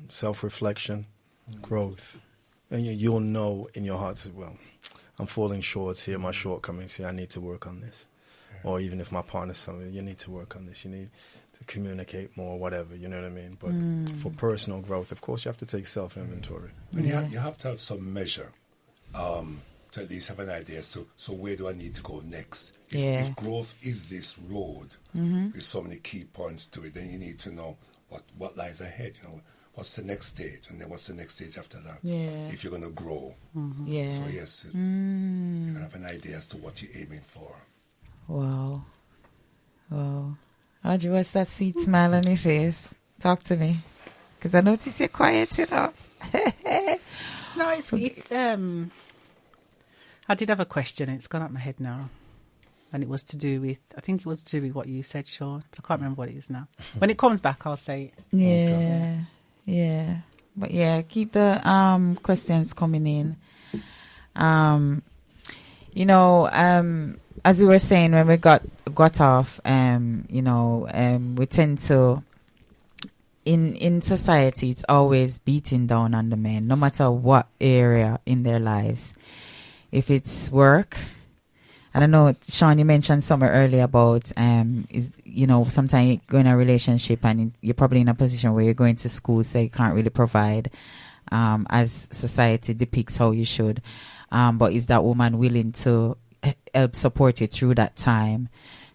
Self-reflection, growth. And you'll know in your heart, well, I'm falling short here, my shortcomings here, I need to work on this. Or even if my partner's something, you need to work on this. You need to communicate more, whatever, you know what I mean? But for personal growth, of course, you have to take self-inventory. And you have to have some measure to at least have an idea. So where do I need to go next? If growth is this road with so many key points to it, then you need to know what lies ahead. What's the next stage, and then what's the next stage after that? Yeah. If you're going to grow. Yeah. So yes, you're going to have an idea as to what you're aiming for. Wow. Audrey, what's that sweet smile on your face? Talk to me, because I notice you're quiet, No, it's I did have a question. It's gone up my head now, and it was to do with. I think it was to do with what you said, Sean. I can't remember what it is now. When it comes back, I'll say it. Yeah. But yeah, keep the questions coming in. As we were saying when we got off, we tend to, in society, it's always beating down on the men, no matter what area in their lives. If it's work, I don't know, Sean, you mentioned somewhere earlier about, sometimes you go in a relationship and you're probably in a position where you're going to school, so you can't really provide, as society depicts how you should. But is that woman willing to help support you through that time,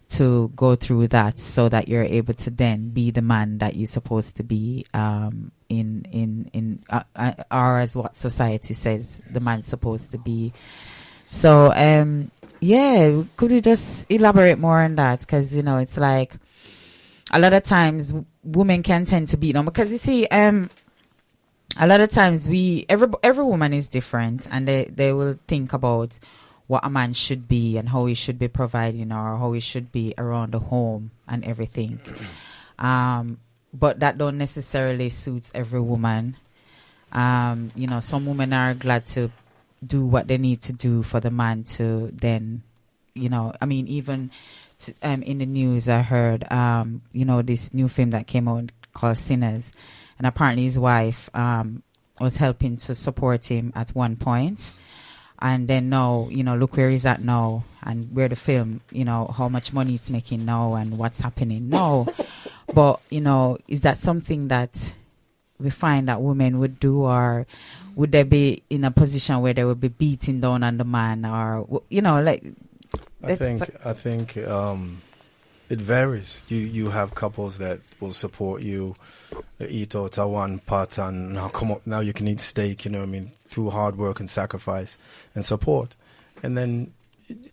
to go through that, so that you're able to then be the man that you're supposed to be, or as what society says the man's supposed to be. So, could you just elaborate more on that? Because, it's like a lot of times women can tend to beat them, because you see, a lot of times every woman is different, and they will think about what a man should be and how he should be providing, or how he should be around the home and everything. But that don't necessarily suit every woman. Some women are glad to do what they need to do for the man to then, even in the news I heard, this new film that came out called Sinners, and apparently his wife was helping to support him at one point. And then now, look where he's at now, and where the film, how much money he's making now and what's happening now. But, is that something that we find that women would do, or would they be in a position where they would be beating down on the man, or, I think it varies. You have couples that will support you, eat out of one pot, and now you can eat steak, through hard work and sacrifice and support. And then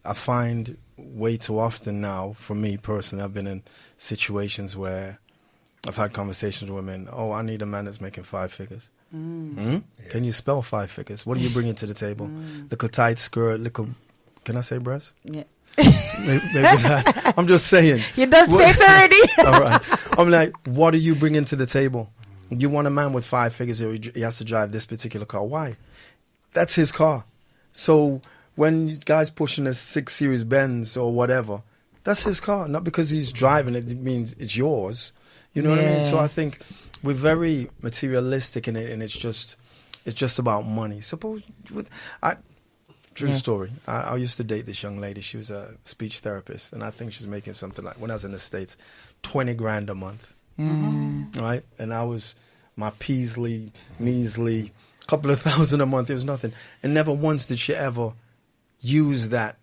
I find way too often now, for me personally, I've been in situations where I've had conversations with women, I need a man that's making 5 figures. Yes. Can you spell 5 figures? What are you bringing to the table? Little tight skirt, can I say breast? Yeah. Maybe that. I'm just saying. You don't say it already. All right. I'm like, what are you bringing to the table? You want a man with 5 figures, or he has to drive this particular car. Why? That's his car. So when guys pushing a 6 Series Benz or whatever, that's his car. Not because he's driving it, it means it's yours. You know what I mean? So I think we're very materialistic in it, and it's just about money. True story. I used to date this young lady. She was a speech therapist, and I think she was making something like, when I was in the States, $20,000 a month. Right? And I was my measly couple of thousand a month. It was nothing. And never once did she ever use that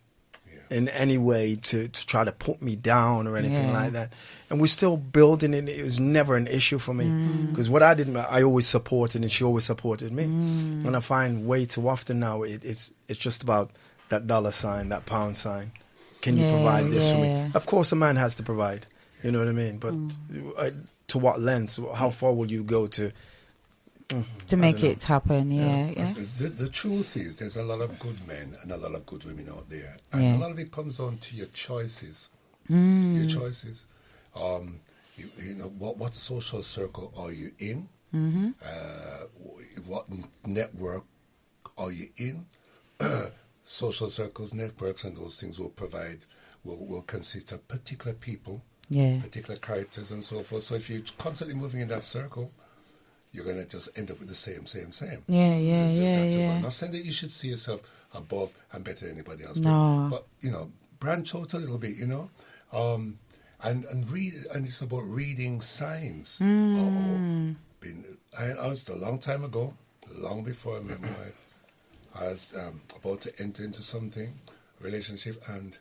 in any way to try to put me down or anything Yeah. like that. And we're still building it. It was never an issue for me because what I did, I always supported and she always supported me. And I find way too often now it's just about that dollar sign, that pound sign. Can you Yeah, provide this for me? yeah. Of course, a man has to provide. You know what I mean? But to what lengths? How far will you go to make don't know. it happen? Yeah, yeah. The truth is, there's a lot of good men and a lot of good women out there, and Yeah. a lot of it comes down to your choices. Your choices. You know, what social circle are you in? What network are you in? Social circles, networks, and those things will consist of particular people, Yeah. particular characters, and so forth. So if you're constantly moving in that circle, you're going to just end up with the same. Yeah, It's just yeah, that as well. yeah. I'm not saying that you should see yourself above and better than anybody else. No. But you know, branch out a little bit, you know. And read, and it's about reading signs. I was a long time ago, long before I met my wife. I was about to enter into something, relationship, and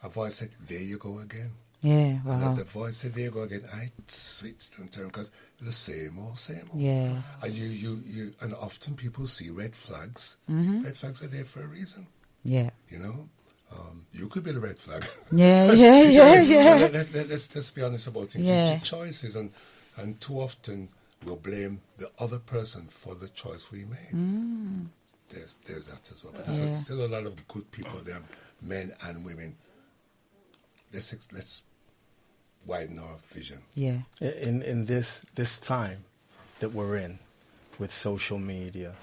a voice said, "There you go again." Yeah, And wow. as the voice said, "There you go again," I switched and turned because it's the same old. Yeah. And you, and often people see red flags. Red flags are there for a reason, Yeah. you know. You could be the red flag. Yeah, yeah. Let's just be honest about things. Yeah. It's your choices, and too often we'll blame the other person for the choice we made. There's that as well. But there's still a lot of good people there, men and women. Let's widen our vision. Yeah. in this time that we're in with social media,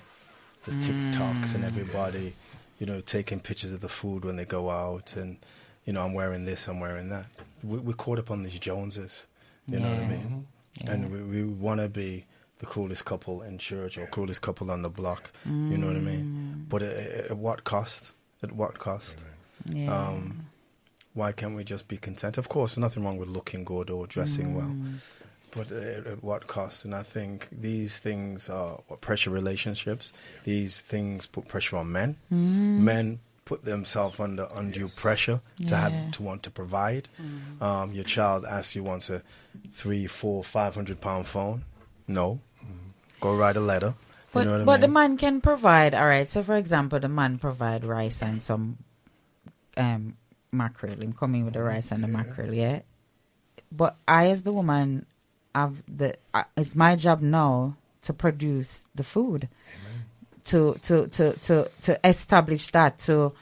the TikToks and everybody, you know, taking pictures of the food when they go out and, you know, I'm wearing this, I'm wearing that. We're caught up on these Joneses, you know what I mean? Yeah. And we want to be the coolest couple in church or coolest couple on the block, you know what I mean? But at what cost? At what cost? Yeah. Why can't we just be content? Of course, nothing wrong with looking good or dressing well, but at what cost? And I think these things are what pressure relationships. These things put pressure on men. Men put themselves under undue pressure to want to provide. Your child asks you once a £300, £400, £500 phone. No, go write a letter. But, you know what but I the mean? man can provide, all right. So, for example, the man provide rice and some mackerel. Him coming with the rice and the mackerel, yeah. But I, as the woman, have it's my job now to produce the food, to establish that, to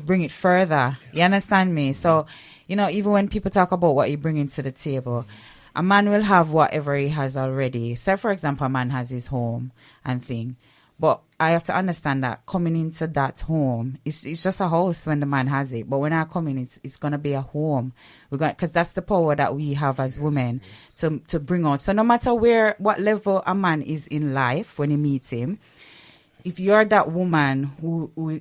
bring it further. You understand me? So, you know, even when people talk about what you bring into the table. A man will have whatever he has already. Say, for example, a man has his home and thing. But I have to understand that coming into that home, it's just a house when the man has it. But when I come in, it's going to be a home. Because that's the power that we have as women to bring on. So no matter what level a man is in life when you meet him, if you're that woman who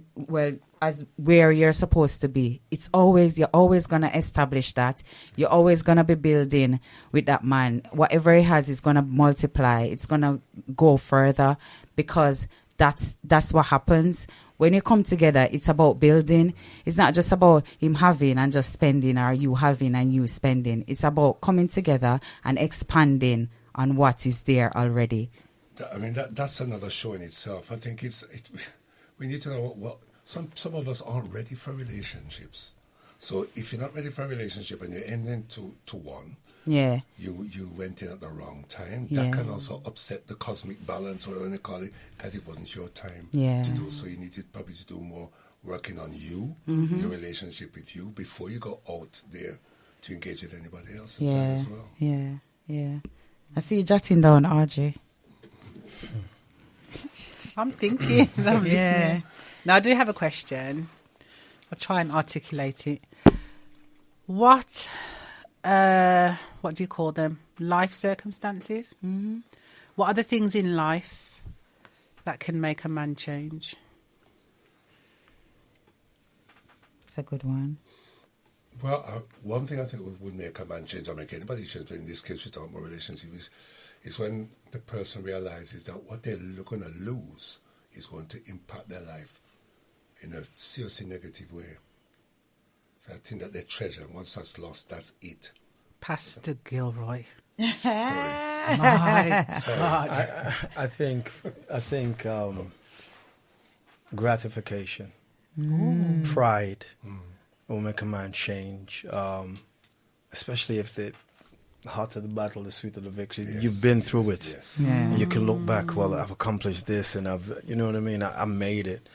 as where you're supposed to be, you're always going to establish that. You're always going to be building with that man. Whatever he has is going to multiply. It's going to go further because that's what happens. When you come together, it's about building. It's not just about him having and just spending or you having and you spending. It's about coming together and expanding on what is there already. I mean, that's another show in itself. I think we need to know what some of us aren't ready for relationships. So if you're not ready for a relationship and you're ending to one, yeah, you went in at the wrong time. Yeah. That can also upset the cosmic balance, or whatever they call it, because it wasn't your time Yeah. to do. So you needed probably to do more working on you, your relationship with you, before you go out there to engage with anybody else as well. Yeah. I see you jotting down, Audrey. I'm thinking. I'm Yeah. listening. Now, I do have a question. I'll try and articulate it. What do you call them? Life circumstances? Mm-hmm. What are the things in life that can make a man change? It's a good one. Well, one thing I think would make a man change or make anybody change, but in this case we're talking about relationship, is when the person realizes that what they're going to lose is going to impact their life in a seriously negative way. I think that they treasure. Once that's lost, that's it. Pastor Gilroy. Sorry. My God. I think gratification, pride will make a man change. Especially if the hotter the battle, the sweeter the victory. Yes, You've been through it. Yes. Yeah. You can look back. Well, I've accomplished this, and you know what I mean. I made it.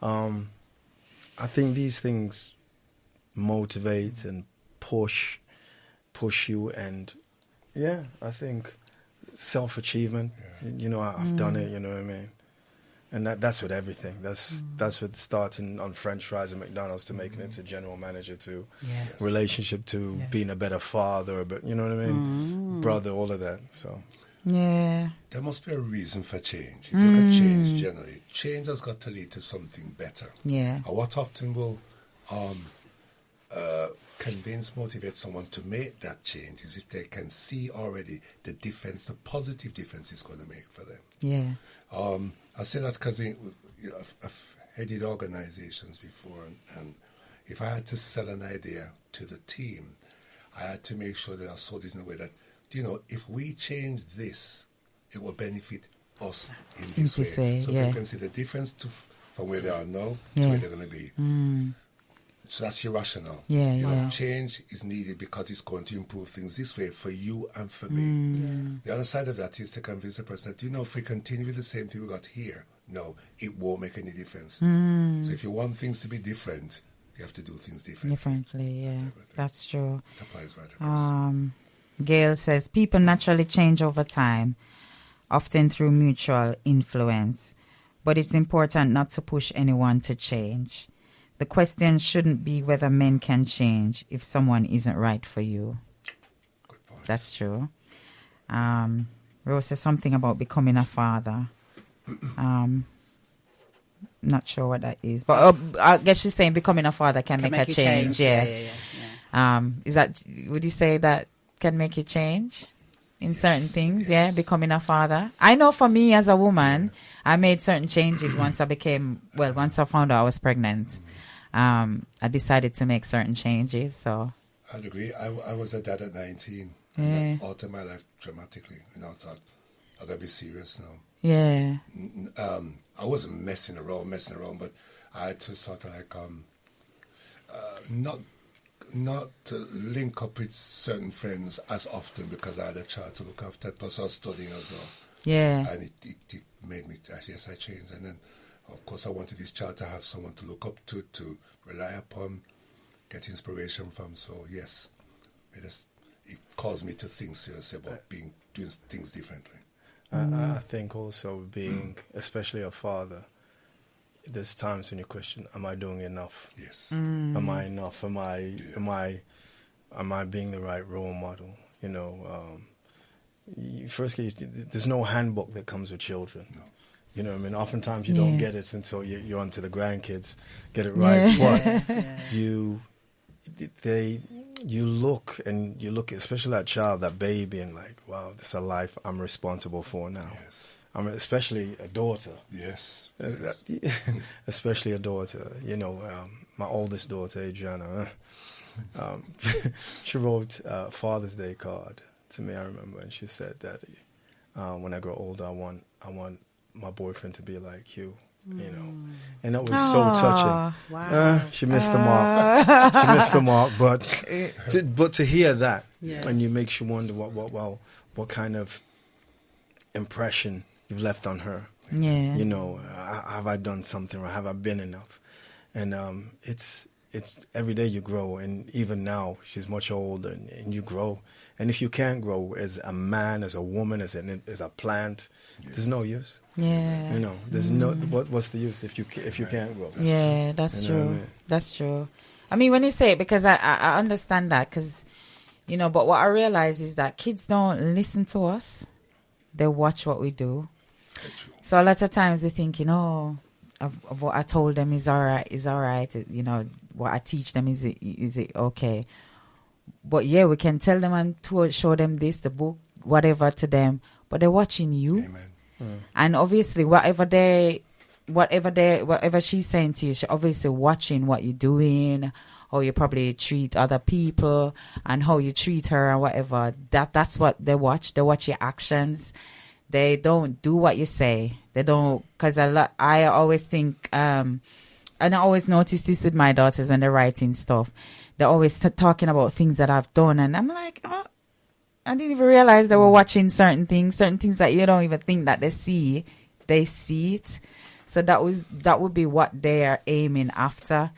I think these things motivate and push you, and I think self-achievement. You know, I've done it. You know what I mean. And that's with everything. That's with starting on French fries at McDonald's to making it to general manager to Yes. relationship to being a better father, but you know what I mean, brother, all of that. So Yeah. There must be a reason for change. If you look at change generally, change has got to lead to something better. Yeah. And what often will convince, motivate someone to make that change is if they can see already the difference, the positive difference it's going to make for them. Yeah. I say that because I've headed organizations before, and if I had to sell an idea to the team, I had to make sure that I sold it in a way that, if we change this, it will benefit us in this way. So people can see the difference from where they are now to where they're going to be. So that's your rationale. Change is needed because it's going to improve things this way for you and for me. The other side of that is to convince the person that, if we continue with the same thing we got here, no, it won't make any difference. So if you want things to be different, you have to do things differently. Yeah. That's true. It applies right across. Gail says, people naturally change over time, often through mutual influence. But it's important not to push anyone to change. The question shouldn't be whether men can change if someone isn't right for you. Good point. That's true. Rose says something about becoming a father. Not sure what that is. But I guess she's saying becoming a father can make a you change. Yeah. Is that, would you say that can make you change in certain things? Yes. Yeah, becoming a father. I know for me as a woman, I made certain changes once I found out I was pregnant. I decided to make certain changes. So I'd agree. I was a dad at 19. Yeah. And that altered my life dramatically. I thought, I got to be serious now. yeah, I wasn't messing around, but I had to sort of like not to link up with certain friends as often because I had a child to look after. Plus, I was studying as well, yeah, and it made me. Yes, I changed, and then of course I wanted this child to have someone to look up to rely upon, get inspiration from. So yes, it caused me to think seriously about doing things differently. I think also being, especially a father, there's times when you question, am I doing enough? Yes. Am I enough? Am I being the right role model? Firstly, there's no handbook that comes with children. No. You know what I mean? Oftentimes you don't get it until you're onto the grandkids, get it right. But you look, especially that child, that baby, and like, wow, this is a life I'm responsible for now. Yes. Especially a daughter. Yes. Especially a daughter. My oldest daughter, Adriana, she wrote a Father's Day card to me, I remember, and she said, Daddy, when I grow older, I want my boyfriend to be like you. And that was so touching. Wow. She missed the mark. She missed the mark, but to hear that, and you makes you wonder what kind of impression you've left on her. yeah. Have I done something, or have I been enough? And it's every day you grow, and even now she's much older, and you grow. And if you can't grow as a man, as a woman, as a plant, there's no use. Yeah. There's no what's the use if you can't grow? That's You know true. what I mean? That's true. I mean, when you say it, because I understand that, because, but what I realize is that kids don't listen to us. They watch what we do. So a lot of times we think, of what I told them is all right. What I teach them, is it okay? But yeah, we can tell them and show them this, the book, whatever to them, but they're watching you. Amen. And obviously, whatever she's saying to you, she's obviously watching what you're doing, how you probably treat other people and how you treat her and whatever. That's what they watch. They watch your actions. They don't do what you say. They don't, because I always think, and I always notice this with my daughters when they're writing stuff. They're always talking about things that I've done, and I'm like, oh, I didn't even realize they were watching certain things that you don't even think that they see it. So that would be what they are aiming after.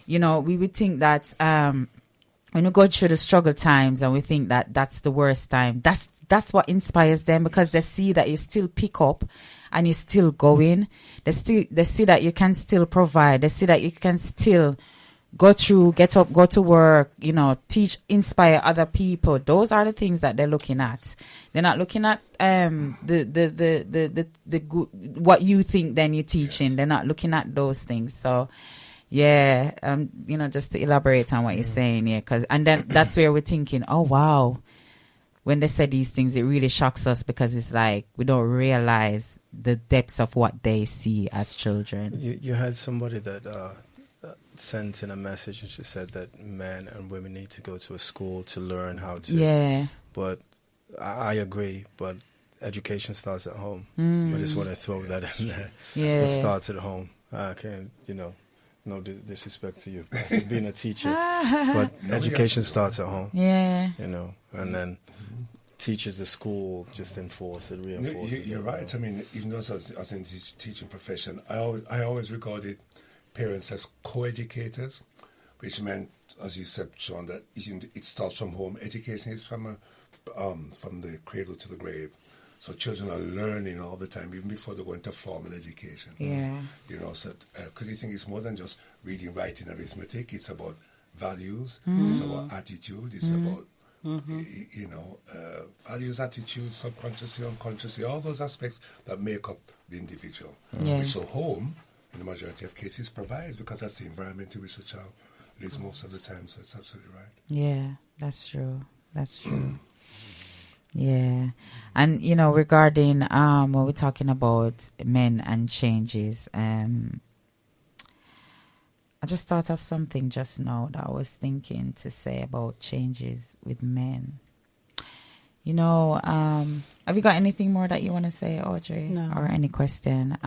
You know, we would think that when we go through the struggle times and we think that that's the worst time, that's what inspires them, because they see that you still pick up and you're still going. They see that you can still provide. They see that you can still go through, get up, go to work, you know, teach, inspire other people. Those are the things that they're looking at. They're not looking at the good, what you think then you're teaching. Yes. They're not looking at those things. So yeah, you know, just to elaborate on what you're saying, yeah, and then that's where we're thinking, oh wow, when they say these things, it really shocks us, because it's like we don't realize the depths of what they see as children. You had somebody that sent in a message, and she said that men and women need to go to a school to learn how to. Yeah. But I agree, but education starts at home. I just want to throw that in there. Yeah. It starts at home. I can't, you know, no disrespect to you, being a teacher, but education starts at home. Yeah. You know, and then teachers at school just enforce it, reinforce You're right. I mean, even though as in the teaching profession, I always regarded parents as co-educators, which meant, as you said, Sean, that it starts from home. Education is from the cradle to the grave. So children are learning all the time, even before they go into formal education. Yeah. You know, so because you think it's more than just reading, writing, arithmetic. It's about values. It's about attitude. It's about you know, values, attitude, subconsciously, unconsciously, all those aspects that make up the individual. Yeah. Which the home, in the majority of cases, provides, because that's the environment in which the child lives most of the time. So it's absolutely right. Yeah, that's true. That's true. Yeah. And, you know, regarding when we're talking about men and changes, I just thought of something just now that I was thinking to say about changes with men. You know, have you got anything more that you want to say, Audrey? No. Or any question?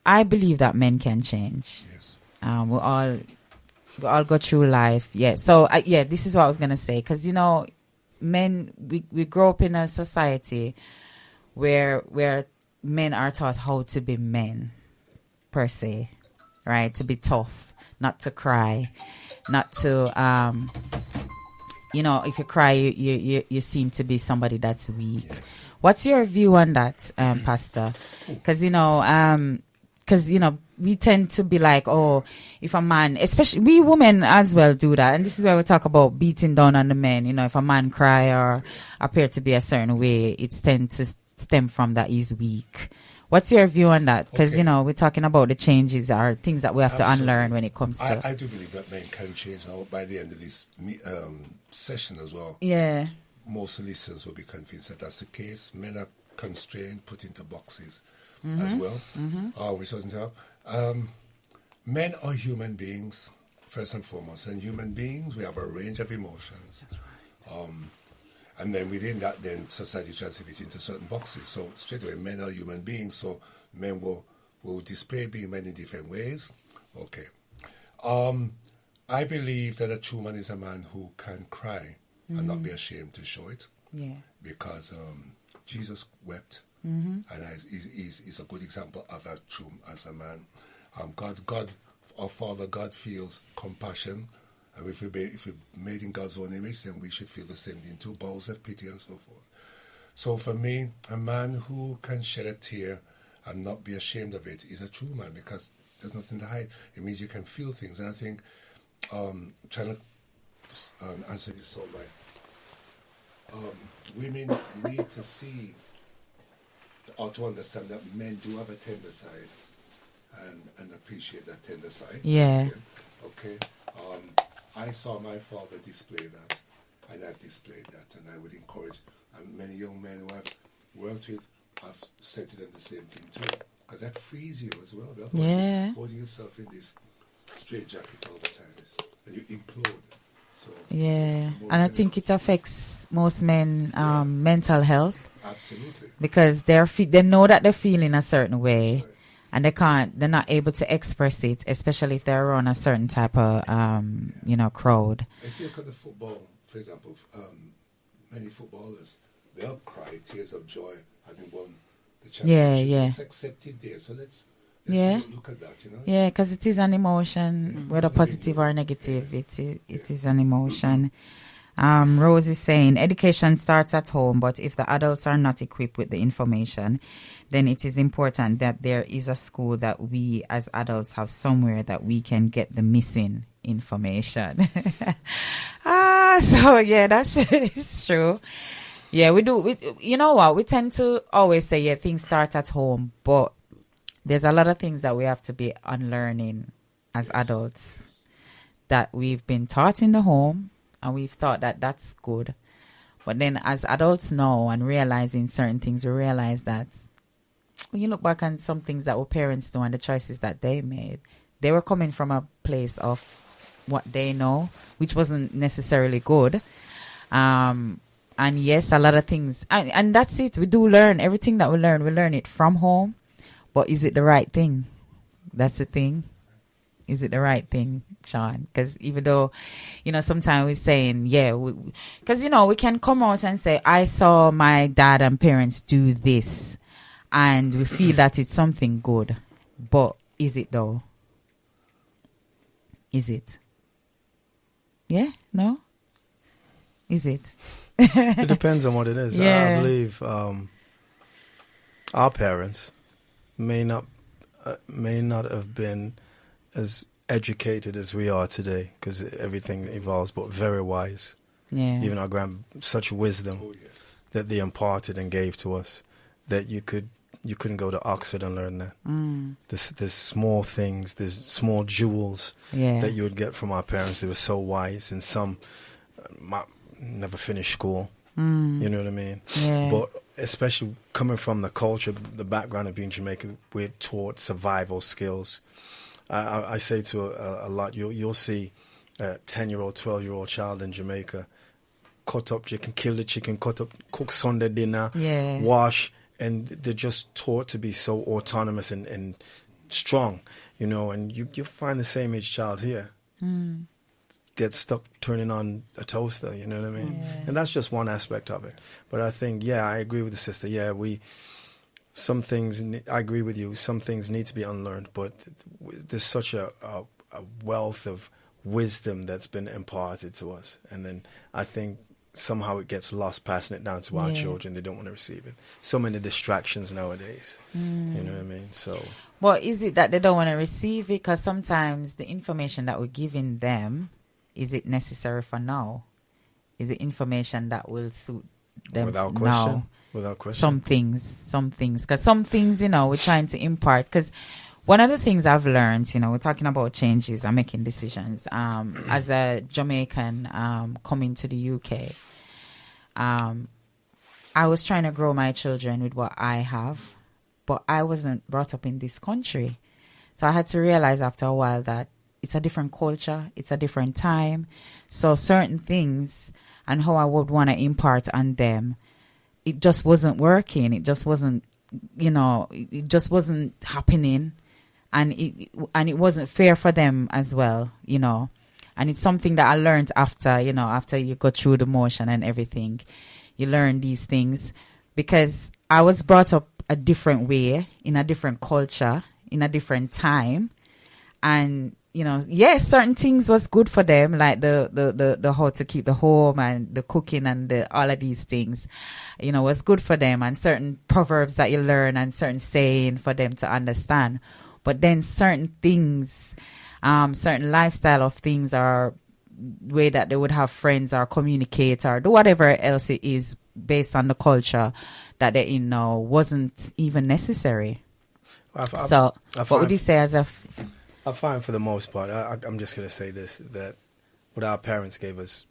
I believe that men can change. Yes. We all go through life. Yeah. So, this is what I was going to say. Because, you know, men, we grow up in a society where men are taught how to be men, per se, right? To be tough, not to cry, not to, you know, if you cry, you seem to be somebody that's weak. Yes. What's your view on that, Pastor? Because, you know, we tend to be like, oh, if a man, especially we women as well do that. And this is where we talk about beating down on the men. You know, if a man cry or appear to be a certain way, it tends to stem from that he's weak. What's your view on that? Because, you know, we're talking about the changes or things that we have to unlearn when it comes to... I do believe that men can change. Now, by the end of this session as well, yeah, most listeners will be convinced that that's the case. Men are constrained, put into boxes as well, which doesn't help. Men are human beings, first and foremost. And human beings, we have a range of emotions. And then within that, then society tries to fit into certain boxes. So straight away, men are human beings, so men will display being men in different ways. Okay. I believe that a true man is a man who can cry and not be ashamed to show it. yeah, Because Jesus wept, and he's a good example of a true as a man. God, our Father, God feels compassion. And if we're made in God's own image, then we should feel the same thing too, bowels of pity and so forth. So for me, a man who can shed a tear and not be ashamed of it is a true man, because there's nothing to hide. It means you can feel things. And I think, trying to answer this so right, women need to see or to understand that men do have a tender side and appreciate that tender side. Yeah. Okay. I saw my father display that, and I've displayed that, and I would encourage many young men who I've worked with, I've said to them the same thing too, because that frees you as well. Yeah. Holding yourself in this straight jacket all the time, and you implode. So Yeah, and I think it affects most men mental health absolutely. because they know that they're feeling a certain way, and they're not able to express it, especially if they're around a certain type of crowd. If you look at the football, for example, many footballers, they'll cry tears of joy having won the championship. Yeah. It's accepted there. So let's look at that, you know. Yeah, because it is an emotion, whether positive or negative. It is an emotion. Rose is saying education starts at home, but if the adults are not equipped with the information, then it is important that there is a school that we as adults have somewhere that we can get the missing information. So yeah, that's it's true. Yeah, we do. You know what? We tend to always say, yeah, things start at home, but there's a lot of things that we have to be unlearning as adults that we've been taught in the home, and we've thought that that's good. But then as adults know and realizing certain things, we realize that when you look back on some things that our parents do and the choices that they made, they were coming from a place of what they know, which wasn't necessarily good. And yes, a lot of things, and that's it. We do learn everything that we learn it from home. But is it the right thing? That's the thing. Is it the right thing, Sean? Because even though, sometimes we're saying, yeah, because, we can come out and say, I saw my dad and parents do this, and we feel that it's something good. But is it though? Is it? Yeah? No? Is it? It depends on what it is. Yeah. I believe our parents may not have been as educated as we are today, because everything evolves, but very wise. Yeah. Even our such wisdom that they imparted and gave to us, that you couldn't go to Oxford and learn that. There's small things, there's small jewels that you would get from our parents. They were so wise, and some never finished school. You know what I mean? Yeah. But especially coming from the culture, the background of being Jamaican, we're taught survival skills. I say to a lot, you'll see a 10-year-old, 12-year-old child in Jamaica cut up chicken, kill the chicken, cook Sunday dinner, wash, and they're just taught to be so autonomous and strong, and you find the same age child here. Get stuck turning on a toaster, you know what I mean? Yeah. And that's just one aspect of it. But I think, I agree with the sister. Yeah, some things, I agree with you, some things need to be unlearned, but there's such a wealth of wisdom that's been imparted to us. And then I think somehow it gets lost passing it down to our children. They don't want to receive it. So many distractions nowadays, you know what I mean? So, well, is it that they don't want to receive it? Because sometimes the information that we're giving them, is it necessary for now? Is it information that will suit them without question? now? Without question. Some things. Because some things, we're trying to impart. Because one of the things I've learned, we're talking about changes and making decisions. As a Jamaican coming to the UK, I was trying to grow my children with what I have, but I wasn't brought up in this country. So I had to realize after a while that it's a different culture, it's a different time. So certain things and how I would want to impart on them, it just wasn't working. It just wasn't, it just wasn't happening. And it wasn't fair for them as well, And it's something that I learned after, after you go through the motion and everything. You learn these things because I was brought up a different way, in a different culture, in a different time. And yes, certain things was good for them, like the how to keep the home and the cooking and all of these things, was good for them, and certain proverbs that you learn and certain saying for them to understand. But then certain things, certain lifestyle of things, or way that they would have friends or communicate or do whatever else it is based on the culture that they're in now, wasn't even necessary. So what would you say as a... I find for the most part, I'm just going to say this, that what our parents gave us,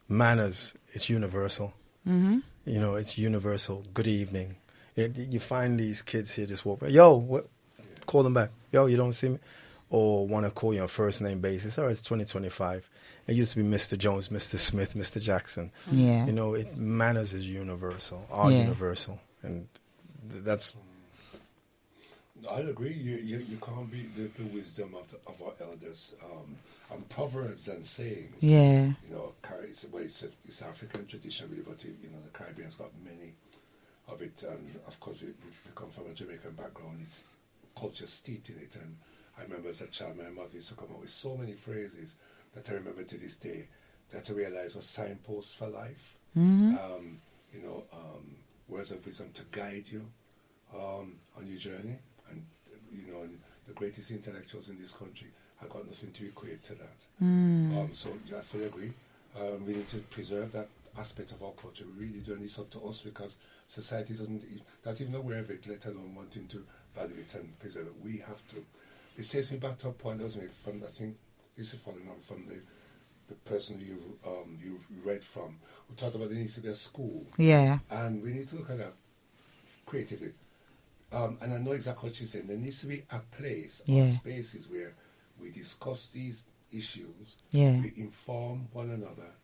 manners, it's universal. Mm-hmm. It's universal. Good evening. You find these kids here just walk by. Yo, call them back. Yo, you don't see me? or want to call you on a first name basis. It's 2025. It used to be Mr. Jones, Mr. Smith, Mr. Jackson. Yeah. You know, manners is universal, are universal, and that's. I agree. You can't beat the wisdom of our elders. And proverbs and sayings. Yeah. You know, it's African tradition, really, but you know, the Caribbean's got many of it, and of course, we come from a Jamaican background. It's culture steeped in it, and I remember as a child, my mother used to come up with so many phrases that I remember to this day that I realized were signposts for life. Mm-hmm. You know, words of wisdom to guide you on your journey, and you know, and the greatest intellectuals in this country have got nothing to equate to that. So yeah, I fully agree. We need to preserve that aspect of our culture. We really do, and it's up to us because society not even aware of it, let alone wanting to value it and preserve it. We have to. It takes me back to a point, doesn't it? From I think this is following on from the person you read from. We talked about there needs to be a school. Yeah. And we need to look at that creatively. And I know exactly what she's saying. There needs to be a place or spaces where we discuss these issues. Yeah. We inform one another.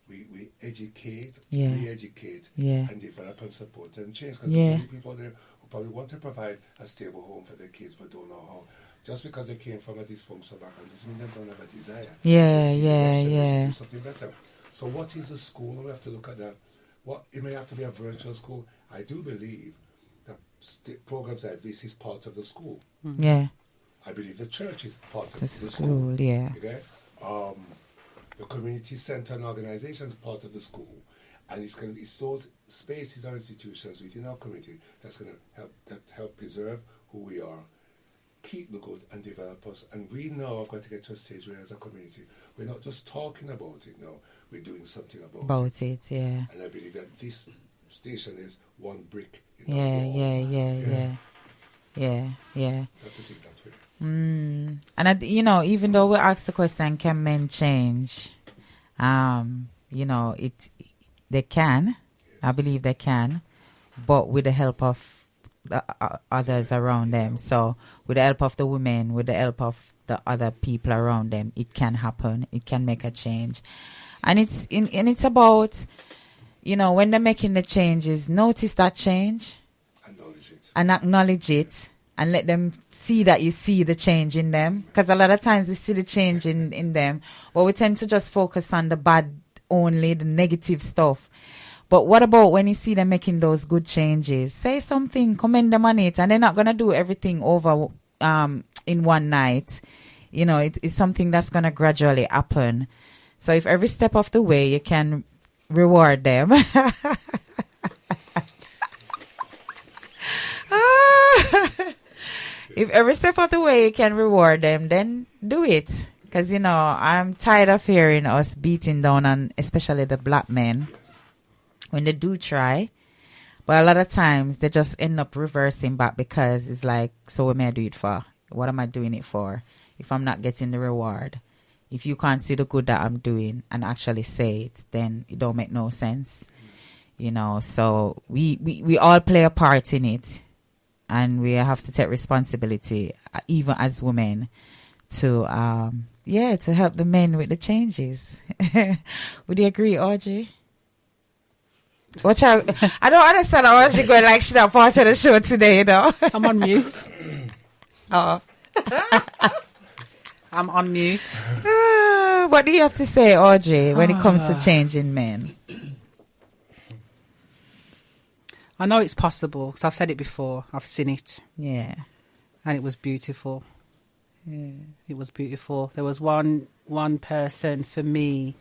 We educate, re-educate, and develop and support and change. Because there's many people there who probably want to provide a stable home for their kids but don't know how. Just because they came from a dysfunctional background doesn't mean they don't have a desire. To do something better. So what is a school? We have to look at that. It may have to be a virtual school. I do believe that programs like this is part of the school. Yeah. I believe the church is part of The the school, school. yeah. Okay? The community center and organization is part of the school. And it's those spaces or institutions within our community that's going to help preserve who we are, keep the good and develop us. And we now are going to get to a stage where as a community, we're not just talking about it now, we're doing something about it. Yeah. And I believe that this station is one brick in the Yeah. have to think that way. And even though we ask the question, can men change? They can. I believe they can, but with the help of the others around them. So with the help of the women, with the help of the other people around them, it can happen. It can make a change, and it's about, when they're making the changes, notice that change, acknowledge it, and let them see that you see the change in them. Because a lot of times we see the change in them, but we tend to just focus on the bad only, the negative stuff. But what about when you see them making those good changes? Say something, commend them on it, and they're not going to do everything over in one night. It's something that's going to gradually happen. So if every step of the way you can reward them. If every step of the way you can reward them, then do it. Because, I'm tired of hearing us beating down on especially the black men when they do try. But a lot of times they just end up reversing back because it's like, so what may I do it for? What am I doing it for if I'm not getting the reward? If you can't see the good that I'm doing and actually say it, then it don't make no sense. So we all play a part in it. And we have to take responsibility, even as women, to help the men with the changes. Would you agree, Audrey? Watch out. I don't understand how Audrey going like she's not part of the show today, I'm on mute. Oh. I'm on mute. What do you have to say, Audrey, when it comes to changing men? I know it's possible because I've said it before. I've seen it. Yeah. And it was beautiful. Yeah. It was beautiful. There was one person for me,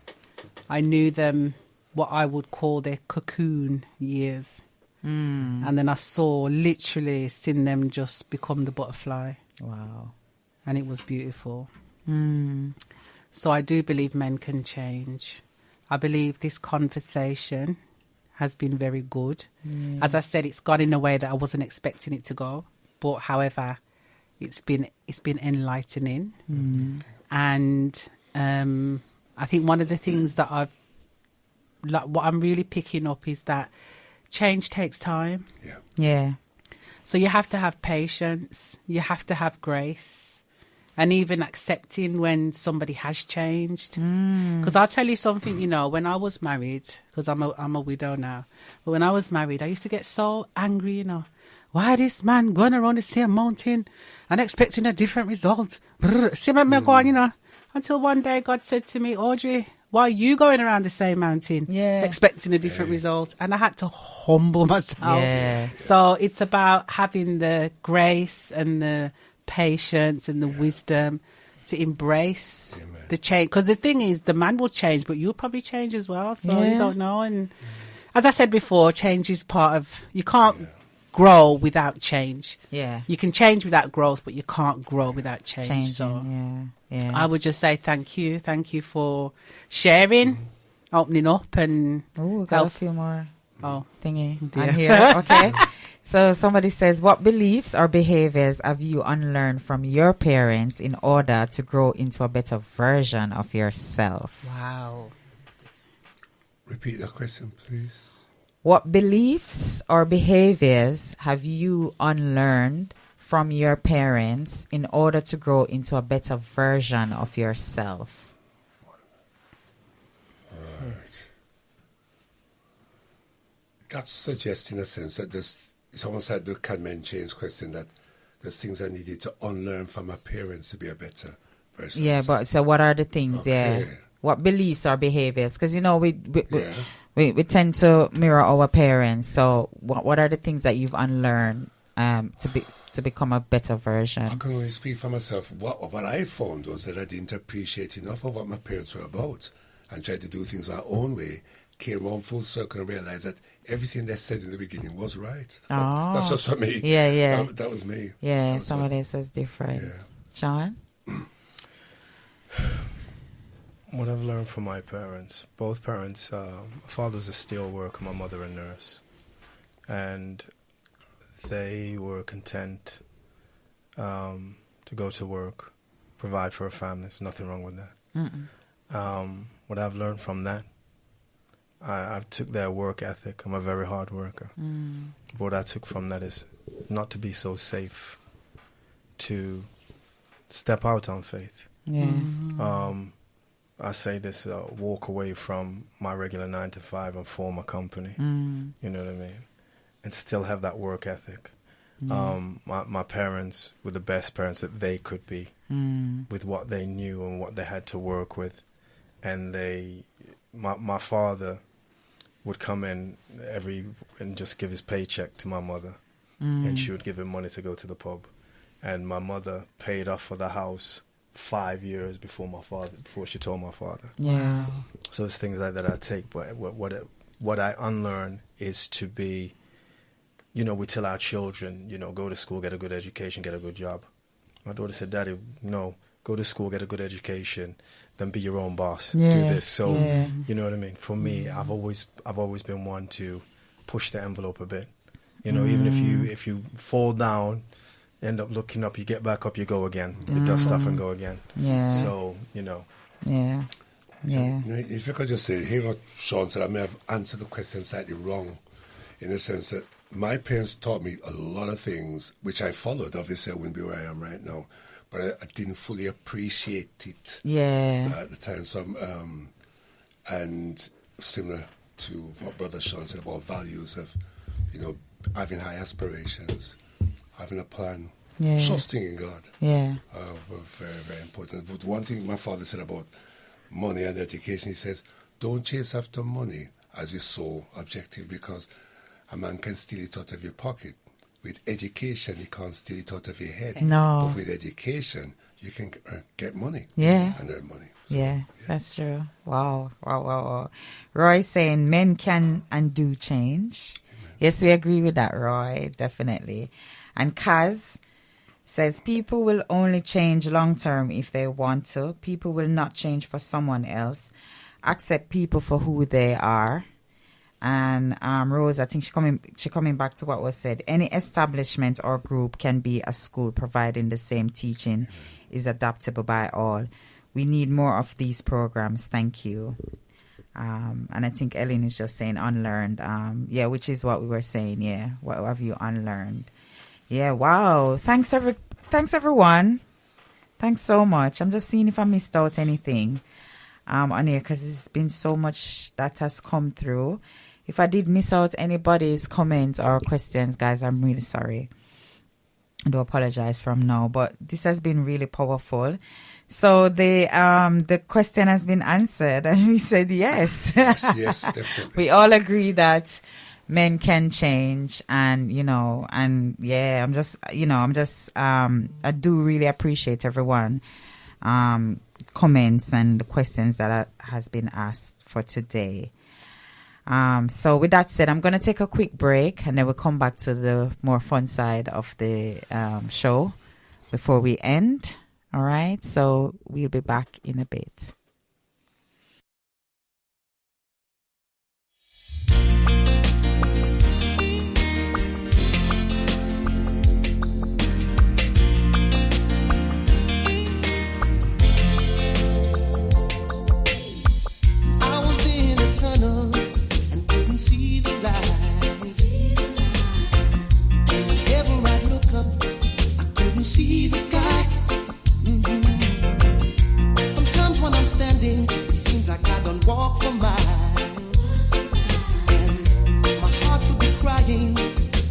I knew them what I would call their cocoon years. And then I literally seen them just become the butterfly. Wow. And it was beautiful. So I do believe men can change. I believe this conversation has been very good. As I said, it's gone in a way that I wasn't expecting it to go. But however, it's been enlightening. And I think one of the things that what I'm really picking up is that change takes time. Yeah. So you have to have patience. You have to have grace. and even accepting when somebody has changed. Because I'll tell you something, you know, when I was married, because I'm a widow now, but when I was married, I used to get so angry, you know. Why this man going around the same mountain and expecting a different result? See me going, you know. Until one day God said to me, Audrey, why are you going around the same mountain expecting a different result? And I had to humble myself. Yeah. So it's about having the grace and the patience and the wisdom to embrace the change. Because the thing is, the man will change, but you'll probably change as well. So you don't know. And as I said before, change is part of, you can't grow without change. Yeah. You can change without growth, but you can't grow without change. Changing, So yeah. I would just say thank you. Thank you for sharing, opening up and Oh, got a few more thingy dear. on here. Okay. So somebody says, what beliefs or behaviors have you unlearned from your parents in order to grow into a better version of yourself? Wow. Repeat the question, please. What beliefs or behaviors have you unlearned from your parents in order to grow into a better version of yourself? Right. That suggests, in a sense, that it's almost like the can men change question, that there's things I needed to unlearn from my parents to be a better person. Yeah, but so what are the things? Okay. Yeah. What beliefs or behaviors? Because, you know, we tend to mirror our parents. So what are the things that you've unlearned to become a better version? I can only speak for myself. What I found was that I didn't appreciate enough of what my parents were about and tried to do things my own way. Came around full circle and realized that everything they said in the beginning was right. Oh. That's just for me. Yeah. That was me. Yeah, somebody says different. Yeah. John? What I've learned from my parents, both parents, my father's a steel worker, my mother a nurse, and they were content to go to work, provide for a family. There's nothing wrong with that. What I've learned from that, I've took their work ethic. I'm a very hard worker. But what I took from that is not to be so safe, to step out on faith. Yeah. I say this, walk away from my regular 9 to 5 and form a company. You know what I mean? And still have that work ethic. My parents were the best parents that they could be with what they knew and what they had to work with. And my father would come in and just give his paycheck to my mother. And she would give him money to go to the pub. And my mother paid off for the house 5 years before she told my father. Yeah. So it's things like that I take. But what I unlearn is to be, you know, we tell our children, you know, go to school, get a good education, get a good job. My daughter said, Daddy, no, go to school, get a good education, then be your own boss. Do this. So you know what I mean? For me, I've always been one to push the envelope a bit. You know, even if you fall down, end up looking up, you get back up, you go again. You dust stuff and go again. Yeah. So, you know. Yeah. Yeah. If you could just say, hear what Sean said, I may have answered the question slightly wrong, in the sense that my parents taught me a lot of things, which I followed. Obviously, I wouldn't be where I am right now, but I didn't fully appreciate it at the time. So, and similar to what Brother Sean said about values of, you know, having high aspirations, having a plan, trusting in God, were very, very important. But one thing my father said about money and education, he says, don't chase after money as your sole objective, because a man can steal it out of your pocket. With education, he can't steal it out of your head. No. But with education, you can get money. Yeah. And earn money. So, yeah, that's true. Wow. Roy saying men can and do change. Amen. Yes, we agree with that, Roy, definitely. And Kaz says people will only change long term if they want to. People will not change for someone else. Accept people for who they are. And Rose, I think she coming back to what was said. Any establishment or group can be a school, providing the same teaching is adaptable by all. We need more of these programs. Thank you. And I think Ellen is just saying unlearned. Which is what we were saying. Yeah, what have you unlearned? Yeah, wow. Thanks everyone. Thanks so much. I'm just seeing if I missed out anything on here because there's been so much that has come through. If I did miss out anybody's comments or questions, guys, I'm really sorry. I do apologize from now, but this has been really powerful. So the question has been answered, and we said yes. Yes, definitely. We all agree that men can change, and yeah, I do really appreciate everyone comments and the questions that has been asked for today. So with that said, I'm going to take a quick break and then we'll come back to the more fun side of the show before we end. All right. So we'll be back in a bit. I was in a tunnel and couldn't see the light. Whenever I'd look up, I couldn't see the sky. Sometimes when I'm standing, it seems like I don't walk for miles. And my heart would be crying,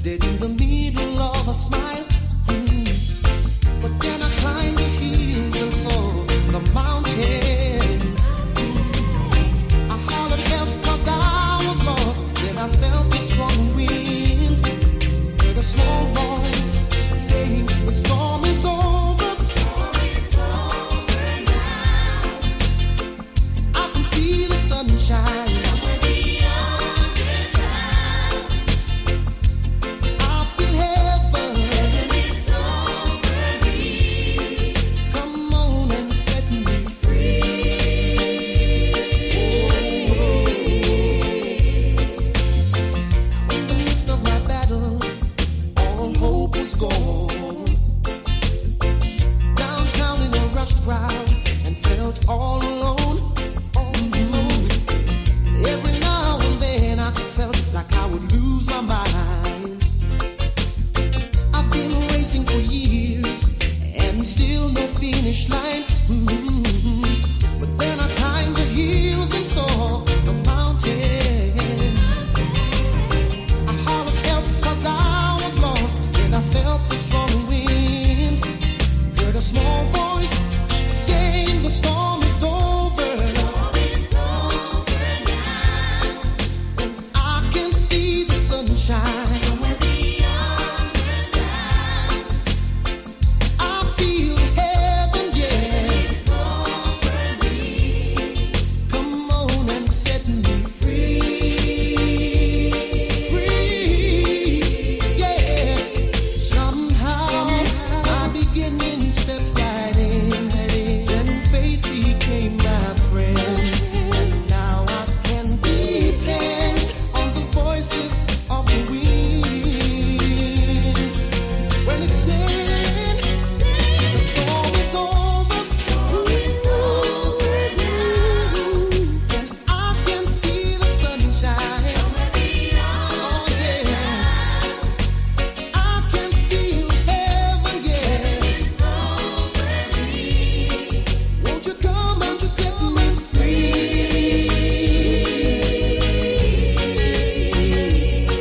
dead in the middle of a smile. But then I climbed the hills and saw the mountains. I hollered help 'cause I was lost. Then I felt the strong wind. Heard a small voice saying the storm is over. I can see the sunshine. I feel heaven. Come on and set me free. In the midst of my battle, all hope was gone. Downtown in a rushed crowd and felt all alone. All alone. And every now and then I felt like I would lose my mind. I've been racing for years and still no finish line. But then I climbed the hills and saw the mountains. I hollered help 'cause I was lost. Then I felt the strong wind. Heard a small voice saying the storm is over. And I can see the sunshine. I feel heaven, yeah. Come on and set me free. Free, yeah. Somehow my beginning stepped right in. Then faith became my friend. And now I can depend on the voices of the wind. When it said the storm is over, and I can see the sunshine. Oh yeah, I can feel heaven, yeah. Won't you come and set me free?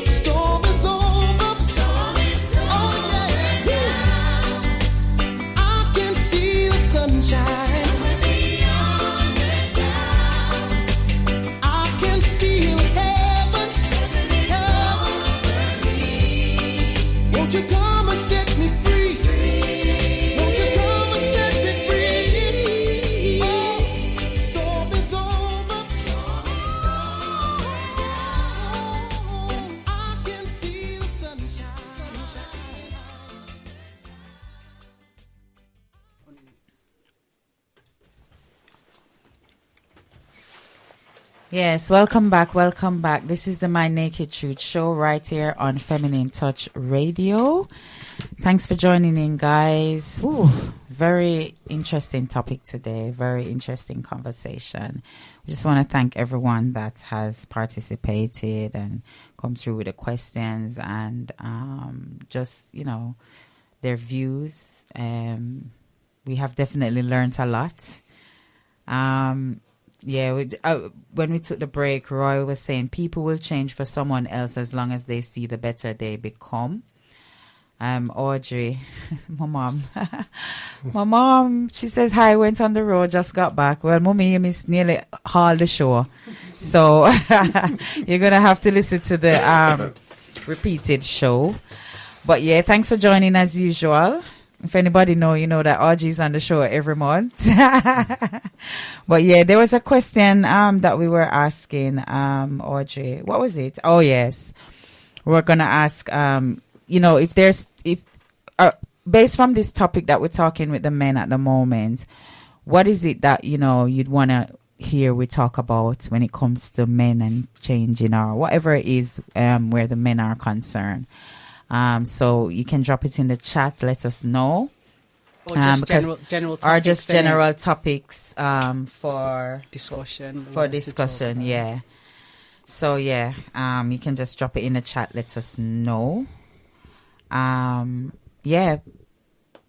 Storm is over. Oh yeah, I can see the sunshine. I can feel heaven, heaven. Won't you come and set me free? Won't you come and set me free? Oh, the storm is over. And I can see the sunshine. Yes, welcome back. Welcome back. This is the My Naked Truth show right here on Feminine Touch Radio. Thanks for joining in, guys. Ooh, very interesting topic today. Very interesting conversation. We just want to thank everyone that has participated and come through with the questions and just, their views. we have definitely learned a lot. When we took the break, Roy was saying people will change for someone else as long as they see the better they become. Audrey, my mom, she says, hi, went on the road, just got back. Well, mommy, you missed nearly all the show. So you're going to have to listen to the repeated show. But yeah, thanks for joining as usual. If anybody know, you know that Audrey's on the show every month. But yeah, there was a question that we were asking, Audrey. What was it? Oh, yes. We're going to ask, based from this topic that we're talking with the men at the moment, what is it that, you'd want to hear we talk about when it comes to men and changing or whatever it is where the men are concerned? So you can drop it in the chat, let us know. Or just general topics. Or just general topics for discussion. Yeah. So yeah, you can just drop it in the chat, let us know. Yeah,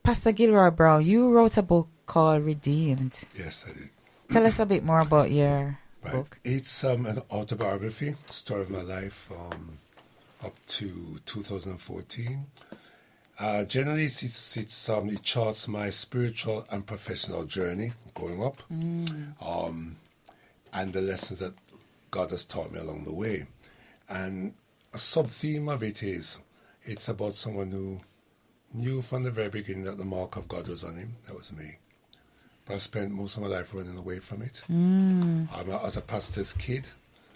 Pastor Gilroy Brown, you wrote a book called Redeemed. Yes, I did. Tell us a bit more about your book. It's an autobiography, story of my life up to 2014. Generally, it charts my spiritual and professional journey growing up, and the lessons that God has taught me along the way. And a sub-theme of it is, it's about someone who knew from the very beginning that the mark of God was on him. That was me. But I spent most of my life running away from it. I was a pastor's kid.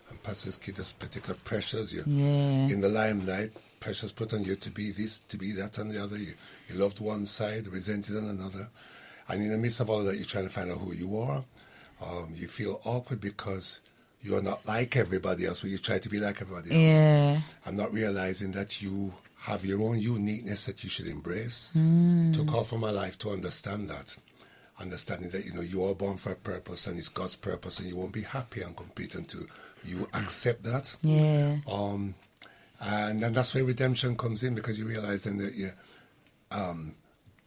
And pastor's kid has particular pressures. You're in the limelight. Pressures put on you to be this, to be that, and the other. You loved one side, resented on another. And in the midst of all of that, you're trying to find out who you are. You feel awkward because you're not like everybody else, but you try to be like everybody else. Yeah. I'm not realizing that you have your own uniqueness that you should embrace. It took all for my life to understand that. Understanding that, you are born for a purpose and it's God's purpose, and you won't be happy and complete until you accept that. Yeah. And then that's where redemption comes in, because you realize then that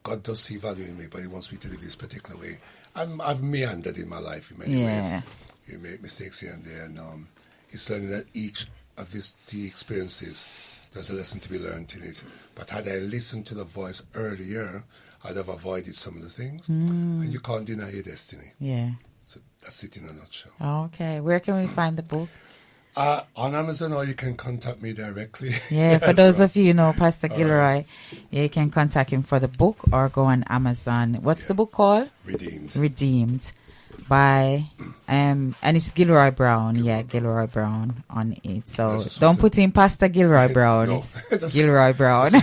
God does see value in me, but he wants me to live this particular way. I've meandered in my life in many ways. You make mistakes here and there, and it's learning that each of the experiences, there's a lesson to be learned in it. But had I listened to the voice earlier, I'd have avoided some of the things. And you can't deny your destiny. Yeah. So that's it in a nutshell. Okay. Where can we find the book? On Amazon, or you can contact me directly. Yeah, for those of you who know Pastor Gilroy, you can contact him for the book or go on Amazon. What's the book called? Redeemed. By and it's Gilroy Brown. Gilroy Brown on it. So don't put in Pastor Gilroy Brown. No. It's Gilroy Brown.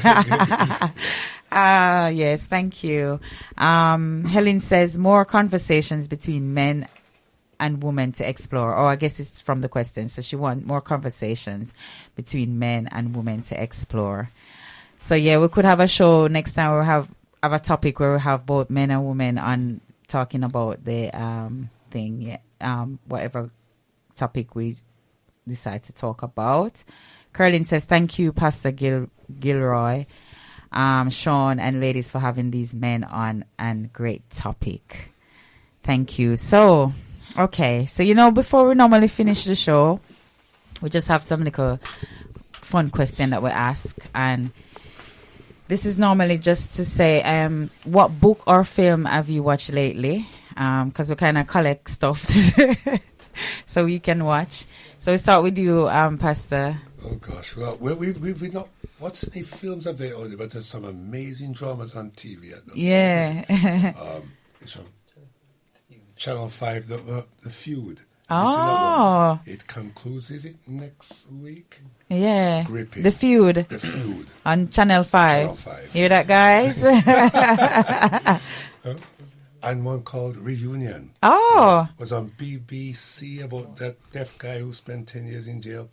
Yes, thank you. Helen says more conversations between men and women to explore. I guess it's from the question. So she wants more conversations between men and women to explore. So yeah, we could have a show next time. We'll have a topic where we have both men and women on talking about the thing, whatever topic we decide to talk about. Curlin says, thank you, Pastor Gilroy, Sean, and ladies for having these men on, and great topic. Thank you. So, okay. So, before we normally finish the show, we just have some little fun question that we ask. And this is normally just to say, what book or film have you watched lately? Because we kind of collect stuff so we can watch. So we start with you, Pastor. Oh gosh, well, we've not watched any films of their own, but there's some amazing dramas on TV at the moment. Channel 5, the Feud. Oh. It concludes, is it next week? Yeah. Gripping. The Feud. The Feud. On Channel 5. Channel 5. Hear that, guys? And one called Reunion. Oh. Was on BBC about that deaf guy who spent 10 years in jail.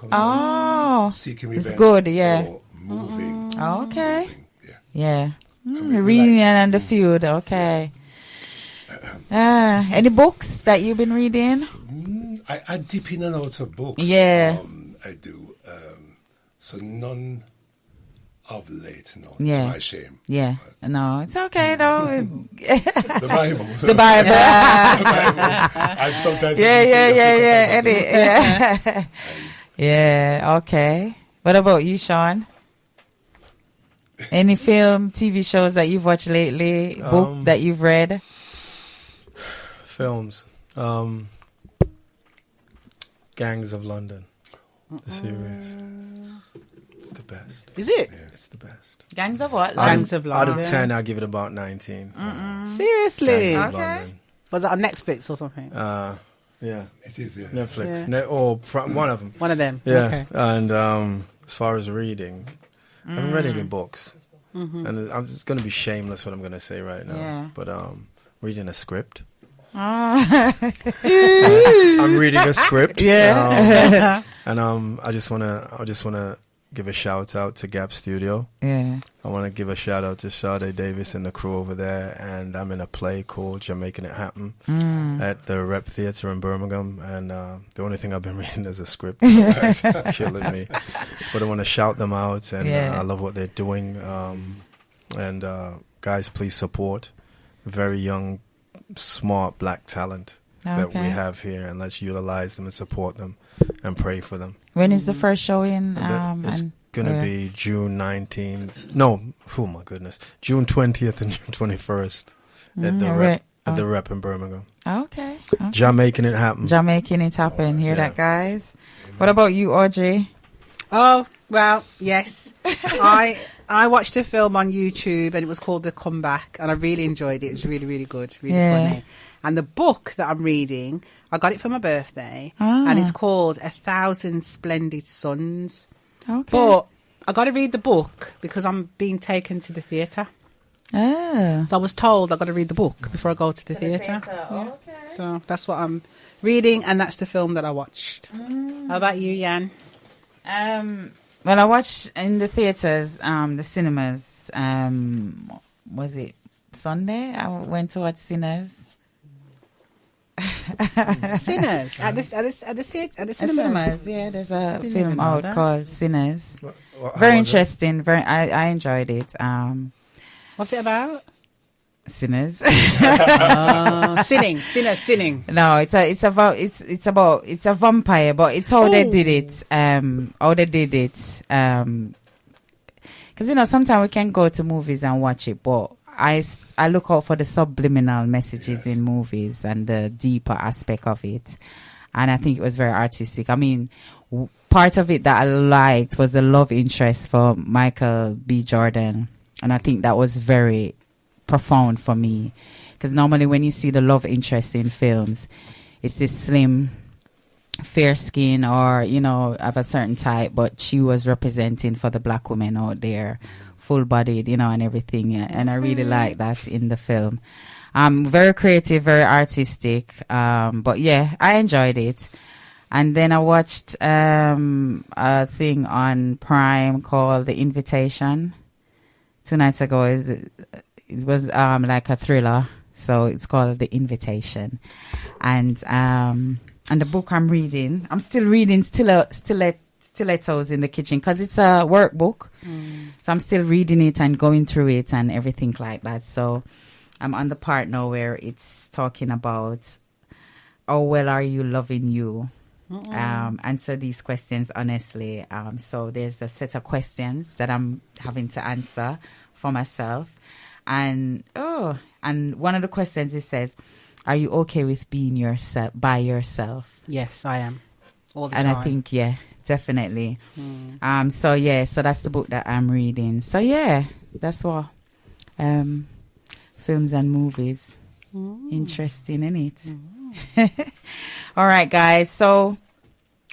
Seeking revenge. It's good, yeah. Moving. Okay. Moving. Yeah. Reunion and the Feud. Okay. Any books that you've been reading? I dip in and out of books. Yeah. I do. So none of late, no, Yeah. to my shame. Yeah. No, it's okay though. The Bible. The Bible. The Bible. And sometimes Yeah. Yeah. Yeah. Okay. What about you, Sean? Any film, TV shows that you've watched lately? Book that you've read? Films. Gangs of London. The series. It's the best. Is it? It's the best. Gangs of what? Gangs of Out London. of 10, I'll give it about 19. Seriously? Gangs of Okay. London. Was it on Netflix or something? Yeah. It is, yeah. Netflix. Yeah. One of them. One of them. Yeah. Okay. And as far as reading, I haven't read any books. And I'm just going to be shameless what I'm going to say right now. Yeah. But reading a script. Ah. I'm reading a script. Yeah. And I just wanna give a shout out to Gap Studio. Yeah. I want to give a shout out to Sade Davis and the crew over there. And I'm in a play called You're Making It Happen at the Rep Theatre in Birmingham. And the only thing I've been reading is a script. It's just killing me. But I want to shout them out, and I love what they're doing. And guys, please support very young, smart black talent that we have here, and let's utilize them and support them and pray for them. When is the first showing? It's gonna be June 19th. No, oh my goodness, June 20th and June 21st at the Rep in Birmingham. Okay. Making it happen. Making it happen. Hear that, guys? What about you, Audrey? Oh, well, yes. I watched a film on YouTube and it was called The Comeback, and I really enjoyed it. It was really, really good, really funny. And the book that I'm reading, I got it for my birthday, and it's called 1,000 Splendid Suns. Okay. But I got to read the book because I'm being taken to the theatre. Oh. So I was told I got to read the book before I go to the theatre. Okay. So that's what I'm reading, and that's the film that I watched. How about you, Jan? Well, I watched in the theaters, the cinemas. Was it Sunday? I went to watch Sinners. Sinners at the Cinemas. Yeah, there's a Didn't film even know out that. called Sinners. How Very was it? interesting. I enjoyed it. What's it about? Sinners. Sinning. No, it's a vampire, but it's how they did it. Because sometimes we can go to movies and watch it, but I look out for the subliminal messages in movies and the deeper aspect of it, and I think it was very artistic. I mean, part of it that I liked was the love interest for Michael B. Jordan, and I think that was very profound for me, because normally when you see the love interest in films, it's this slim, fair skin, or of a certain type, but she was representing for the black women out there, full-bodied, and everything, and I really like that in the film. Very creative, very artistic, but yeah, I enjoyed it. And then I watched a thing on Prime called The Invitation 2 nights ago. It was like a thriller, so it's called The Invitation. And the book I'm reading, I'm still reading Stilettos in the Kitchen, because it's a workbook. So I'm still reading it and going through it and everything like that. So I'm on the part now where it's talking about how well are you loving you? Answer these questions honestly. So there's a set of questions that I'm having to answer for myself. And one of the questions, it says, are you okay with being by yourself? Yes, I am. All the and time. I think, yeah, definitely. So that's the book that I'm reading. So yeah, that's what films and movies. Interesting, isn't it? All right, guys. So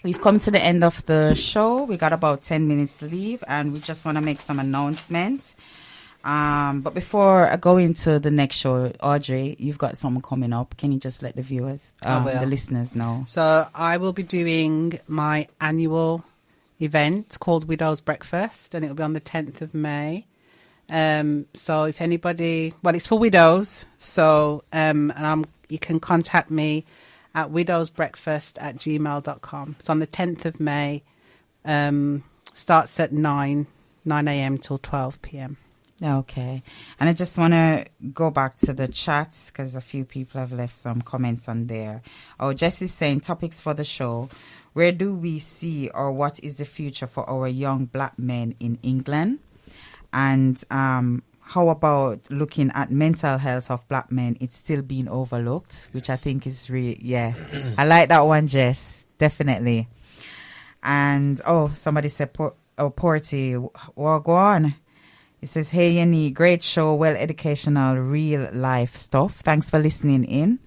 we've come to the end of the show. We got about 10 minutes to leave, and we just want to make some announcements. But before I go into the next show, Audrey, you've got something coming up. Can you just let the viewers, the listeners know? So I will be doing my annual event called Widow's Breakfast, and it'll be on the 10th of May. So if anybody, it's for widows. So, you can contact me at widowsbreakfast@gmail.com. So on the 10th of May, starts at 9. 9 a.m. till 12 p.m. Okay. And I just want to go back to the chats because a few people have left some comments on there. Oh, Jesse's saying topics for the show. Where do we see or what is the future for our young black men in England? And how about looking at mental health of black men? It's still being overlooked, which I think is really, yeah. I like that one, Jess. Definitely. And, somebody said, Porty, well, go on. It says, hey, Yenny, great show, well educational, real life stuff. Thanks for listening in.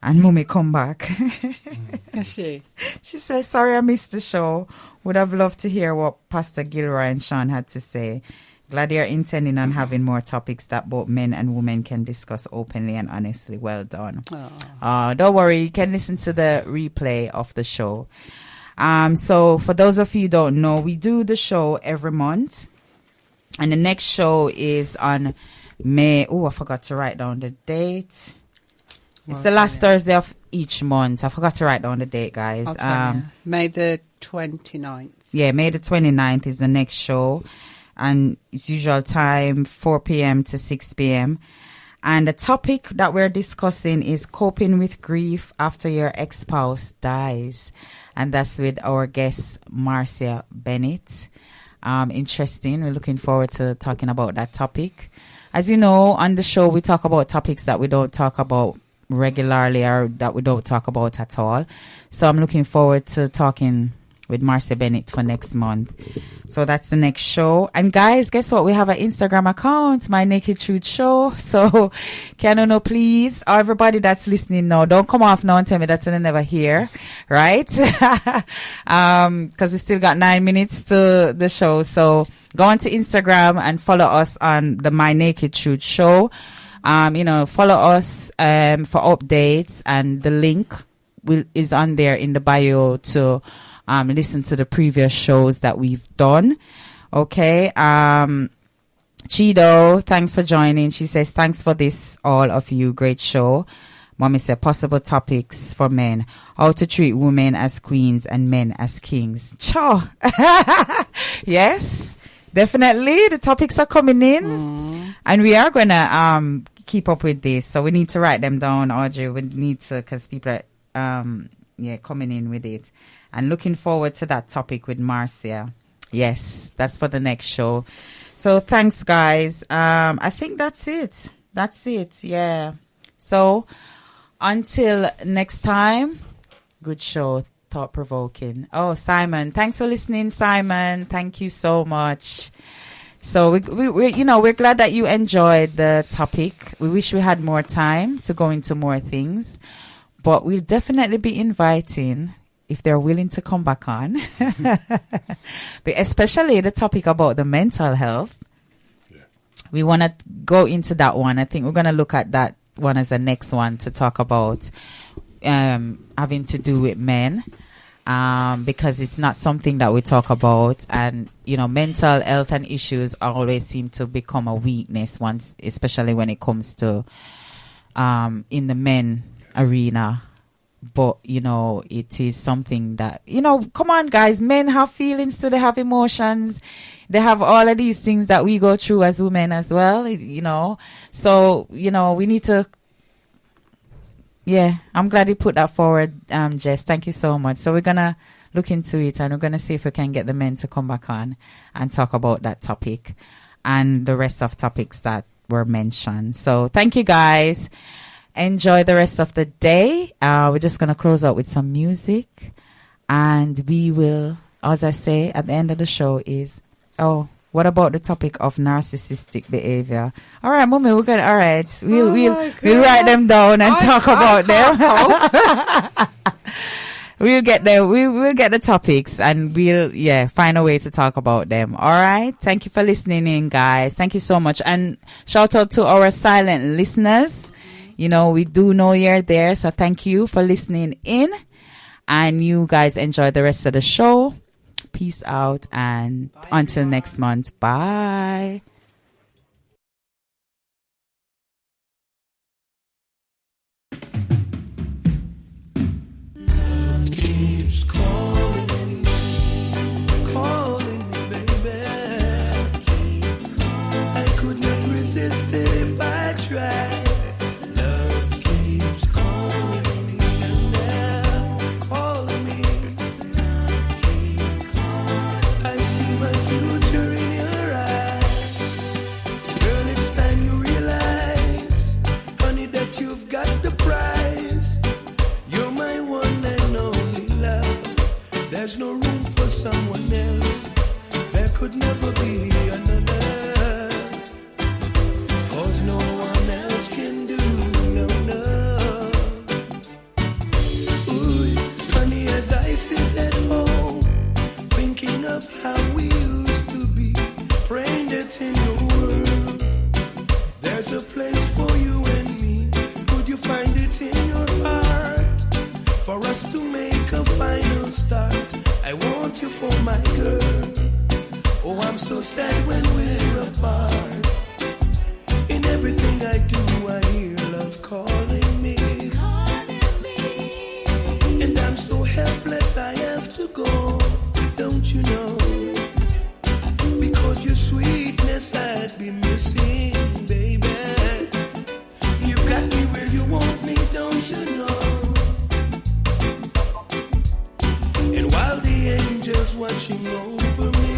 And Mummy come back. She says, sorry I missed the show. Would have loved to hear what Pastor Gilroy and Sean had to say. Glad you're intending on having more topics that both men and women can discuss openly and honestly. Well done. Don't worry, you can listen to the replay of the show. So for those of you who don't know, we do the show every month. And the next show is on May. Oh, I forgot to write down the date. It's the last Thursday of each month. I forgot to write down the date, guys. May the 29th. Yeah, May the 29th is the next show. And it's usual time, 4 p.m. to 6 p.m. And the topic that we're discussing is coping with grief after your ex-spouse dies. And that's with our guest, Marcia Bennett. Interesting. We're looking forward to talking about that topic. As you know, on the show, we talk about topics that we don't talk about regularly or that we don't talk about at all. So I'm looking forward to talking with Marcia Bennett for next month. So that's the next show. And guys, guess what? We have an Instagram account, My Naked Truth Show. So can you know, please, everybody that's listening now, don't come off now and tell me that you never hear, right? Cause we still got 9 minutes to the show. So go on to Instagram and follow us on the My Naked Truth Show. Follow us, for updates, and the link is on there in the bio to, listen to the previous shows that we've done. Okay. Chido, thanks for joining. She says, thanks for this, all of you. Great show. Mommy said, possible topics for men. How to treat women as queens and men as kings. Cho. Yes, definitely. The topics are coming in. And we are going to keep up with this. So we need to write them down, Audrey. We need to, because people are coming in with it. And looking forward to that topic with Marcia. Yes, that's for the next show. So thanks, guys. I think that's it. Yeah. So until next time, good show, thought-provoking. Oh, Simon, thanks for listening, Simon. Thank you so much. So we're glad that you enjoyed the topic. We wish we had more time to go into more things, but we'll definitely be inviting, if they're willing to come back on, but especially the topic about the mental health. Yeah. We want to go into that one. I think we're going to look at that one as the next one to talk about having to do with men, because it's not something that we talk about. And, mental health and issues always seem to become a weakness once, especially when it comes to in the men arena. But, it is something that, come on, guys, men have feelings too, they have emotions. They have all of these things that we go through as women as well, So, we need to, I'm glad you put that forward, Jess. Thank you so much. So we're going to look into it and we're going to see if we can get the men to come back on and talk about that topic and the rest of topics that were mentioned. So thank you, guys. Enjoy the rest of the day. We're just going to close out with some music. And we will, as I say, at the end of the show is, what about the topic of narcissistic behavior? All right, Mommy, we're going to, all right. We'll write them down and talk about them. We'll get there. We'll get the topics and we'll, find a way to talk about them. All right. Thank you for listening in, guys. Thank you so much. And shout out to our silent listeners. We do know you're there, so thank you for listening in. And you guys enjoy the rest of the show. Peace out, and until next month. Bye. Love keeps calling me, baby. there's no room for someone else. There could never be another, 'cause no one else can do, no. Ooh, honey, as I sit at home, thinking of how we used to be, praying that in your world there's a place for you and me. Could you find it in your heart for us to make a final start? I want you for my girl. Oh, I'm so sad when we're apart. In everything I do, I hear love calling me. And I'm so helpless, I have to go. Don't you know? Because your sweetness I'd be missing, baby. You've got me where you want me, don't you know? And while the angels watching over me,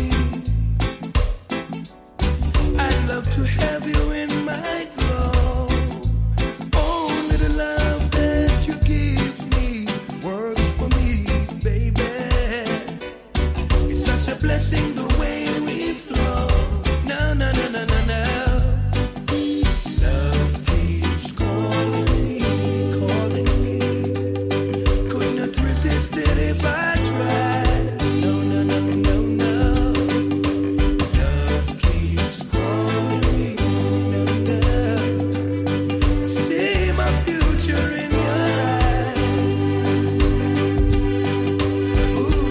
I'd love to have you in my glow. Only the love that you give me works for me, baby. It's such a blessing the way we flow. No. Love keeps calling me. Could not resist it if I tried. No. Love keeps calling me. No. See my future in your eyes. Ooh,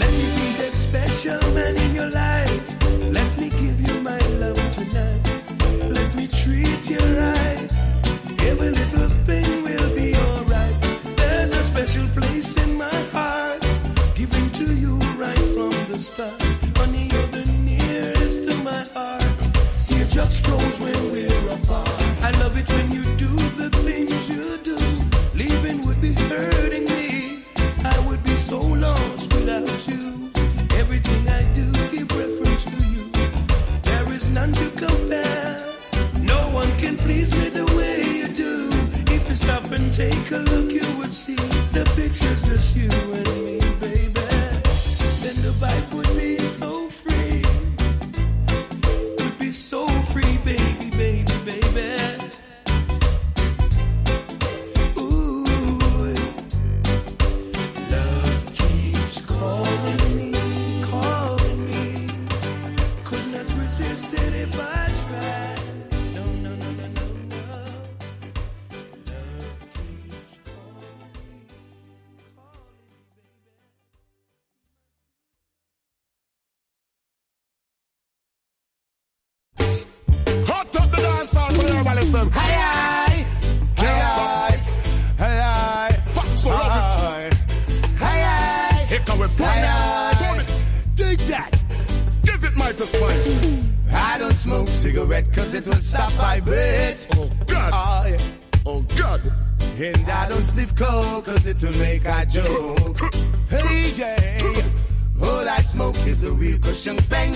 let me be that special man in your life. Let me give you my love tonight. Let me treat you right. Every little thing will be alright. There's a special place in my heart, given to you right from the start. Honey, you're the nearest to my heart. Teardrops froze when we're apart. I love it when you do the things you do. Leaving would be hurting me. I would be so lost without you. Everything I do give reference to you. There is none to compare. No one can please me the way you do. If you stop and take a look, you would see the picture's just you and me, baby. Then the vibe would be so free. Would be so free, baby. Ooh, love keeps calling me. Could not resist it if I tried. No. Love keeps calling me. Hot up the dance hall for everybody listening. Aye. Fuck so love it. Here come we burn it. Dig that. Give it mighty spice. I don't smoke cigarette 'cause it will stop my breath. Oh God. Oh God. And I don't sniff coke 'cause it will make a joke. Hey, yeah. All I smoke is the real cushion peng.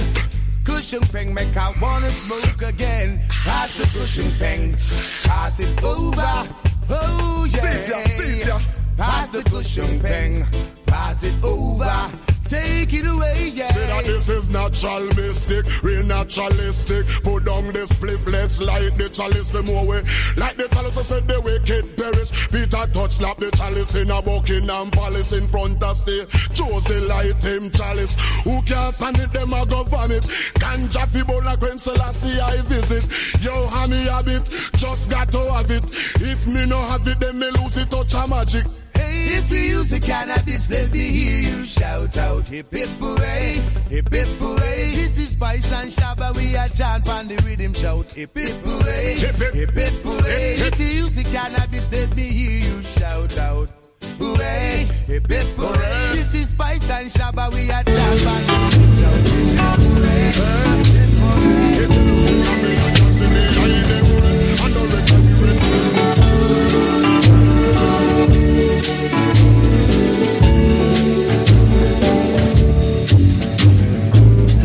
Cushion peng make I wanna smoke again. Pass the cushion peng. Pass it over. Oh, yeah. Sit ya. Pass the cushion peng. Pass it over. Take it away, yeah. Say that this is natural mystic, real naturalistic. Put down this spliff, let's light the chalice the more way. Like the chalice I said the wicked perish. Peter touch slap the chalice in a Buckingham Palace in front of stay. Josie light him chalice. Who can't stand it, them a go vomit. Ganja fibo like when Selassie I visit. Yo, hammy habit, just got to have it. If me no have it, then me lose it, touch a magic. If you use the cannabis, let me hear you shout out, hip hip hooray, hip hip hooray. This is Spice and Shabba, we are chant on the rhythm, shout hip hip hooray, Hip, hip. hip hip hooray. If you use the cannabis, let me hear you shout out, hooray, hip hip hooray. This is Spice and Shabba, we are chant on the rhythm, shout hip hip hooray, hip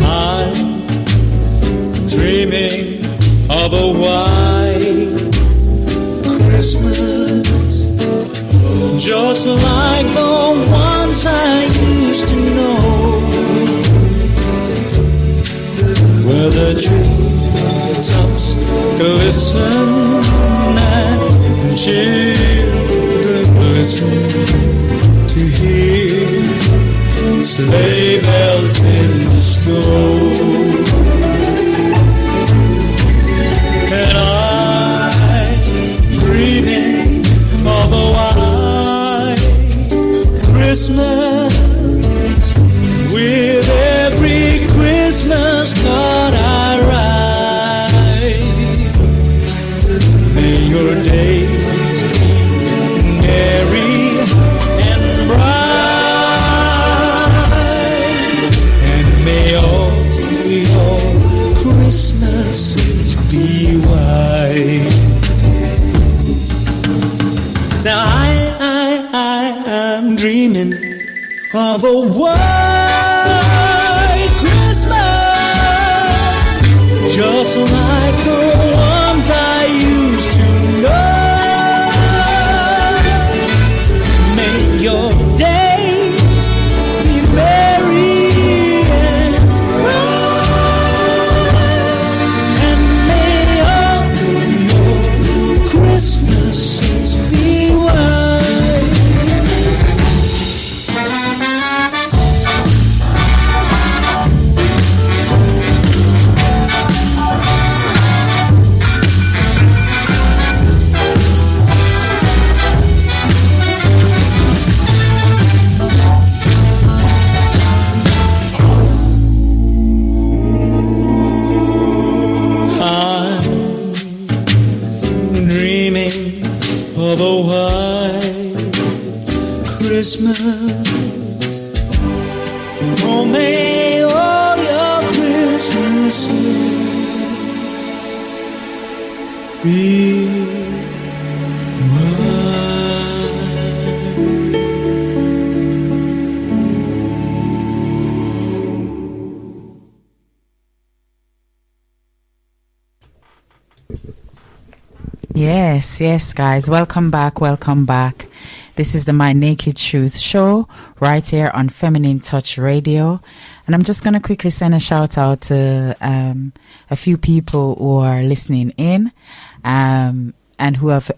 I'm dreaming of a white Christmas, just like the ones I used to know. the treetops glisten and children listen to hear sleigh bells in the snow. And I'm dreaming of a white Christmas. With every Christmas card I write, may your days be merry and bright, and may all your Christmases be white. Now I'm dreaming of a white Christmas, just like the ones I used to know. May your days be merry and bright, and may all your Christmases be white. Of a white Christmas, oh may all your Christmases be Yes, guys. Welcome back. This is the My Naked Truth show right here on Feminine Touch Radio. And I'm just going to quickly send a shout out to a few people who are listening in and who have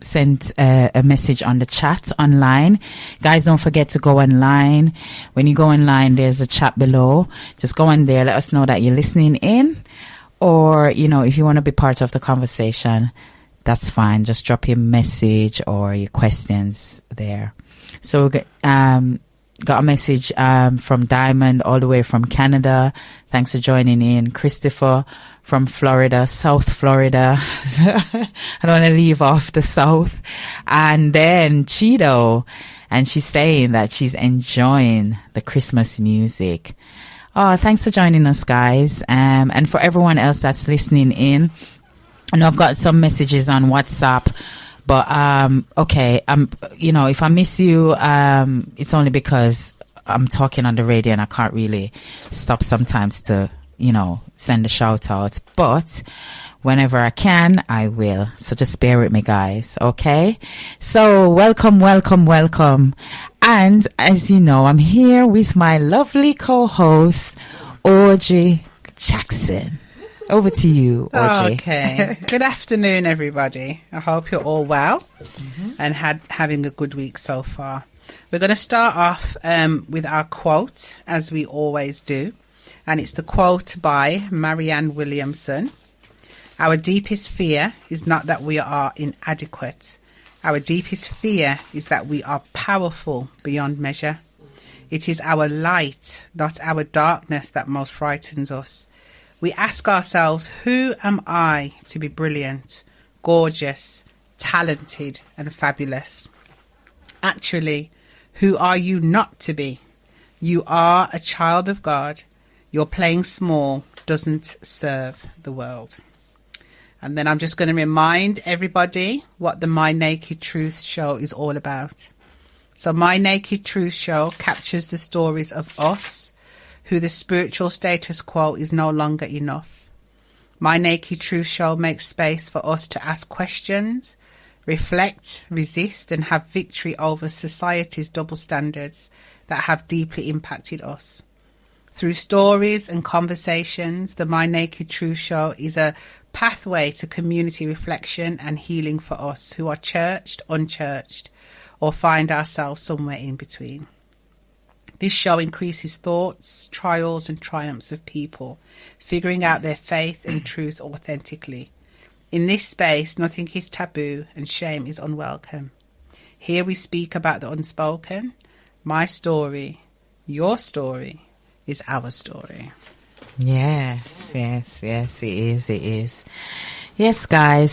sent a message on the chat online. Guys, don't forget to go online. When you go online, there's a chat below. Just go in there. Let us know that you're listening in. Or, if you want to be part of the conversation, that's fine. Just drop your message or your questions there. So we got a message from Diamond all the way from Canada. Thanks for joining in. Christopher from Florida, South Florida. I don't want to leave off the South. And then Cheeto. And she's saying that she's enjoying the Christmas music. Oh, thanks for joining us, guys. And for everyone else that's listening in, I know I've got some messages on WhatsApp, but okay, if I miss you, it's only because I'm talking on the radio and I can't really stop sometimes to, send a shout out. But whenever I can, I will. So just bear with me, guys. Okay. So welcome. And as you know, I'm here with my lovely co-host, Audrey Jackson. Over to you, Audrey. Okay. Good afternoon, everybody. I hope you're all well and having a good week so far. We're going to start off with our quote, as we always do. And it's the quote by Marianne Williamson. Our deepest fear is not that we are inadequate. Our deepest fear is that we are powerful beyond measure. It is our light, not our darkness, that most frightens us. We ask ourselves, who am I to be brilliant, gorgeous, talented, and fabulous? Actually, who are you not to be? You are a child of God. Your playing small doesn't serve the world. And then I'm just going to remind everybody what the My Naked Truth show is all about. So My Naked Truth show captures the stories of us, who the spiritual status quo is no longer enough. My Naked Truth show makes space for us to ask questions, reflect, resist, and have victory over society's double standards that have deeply impacted us. Through stories and conversations, the My Naked Truth Show is a pathway to community reflection and healing for us who are churched, unchurched, or find ourselves somewhere in between. This show increases thoughts, trials and triumphs of people, figuring out their faith and truth authentically. In this space, nothing is taboo and shame is unwelcome. Here we speak about the unspoken. My story, your story, is our story. Yes, it is. Yes, guys.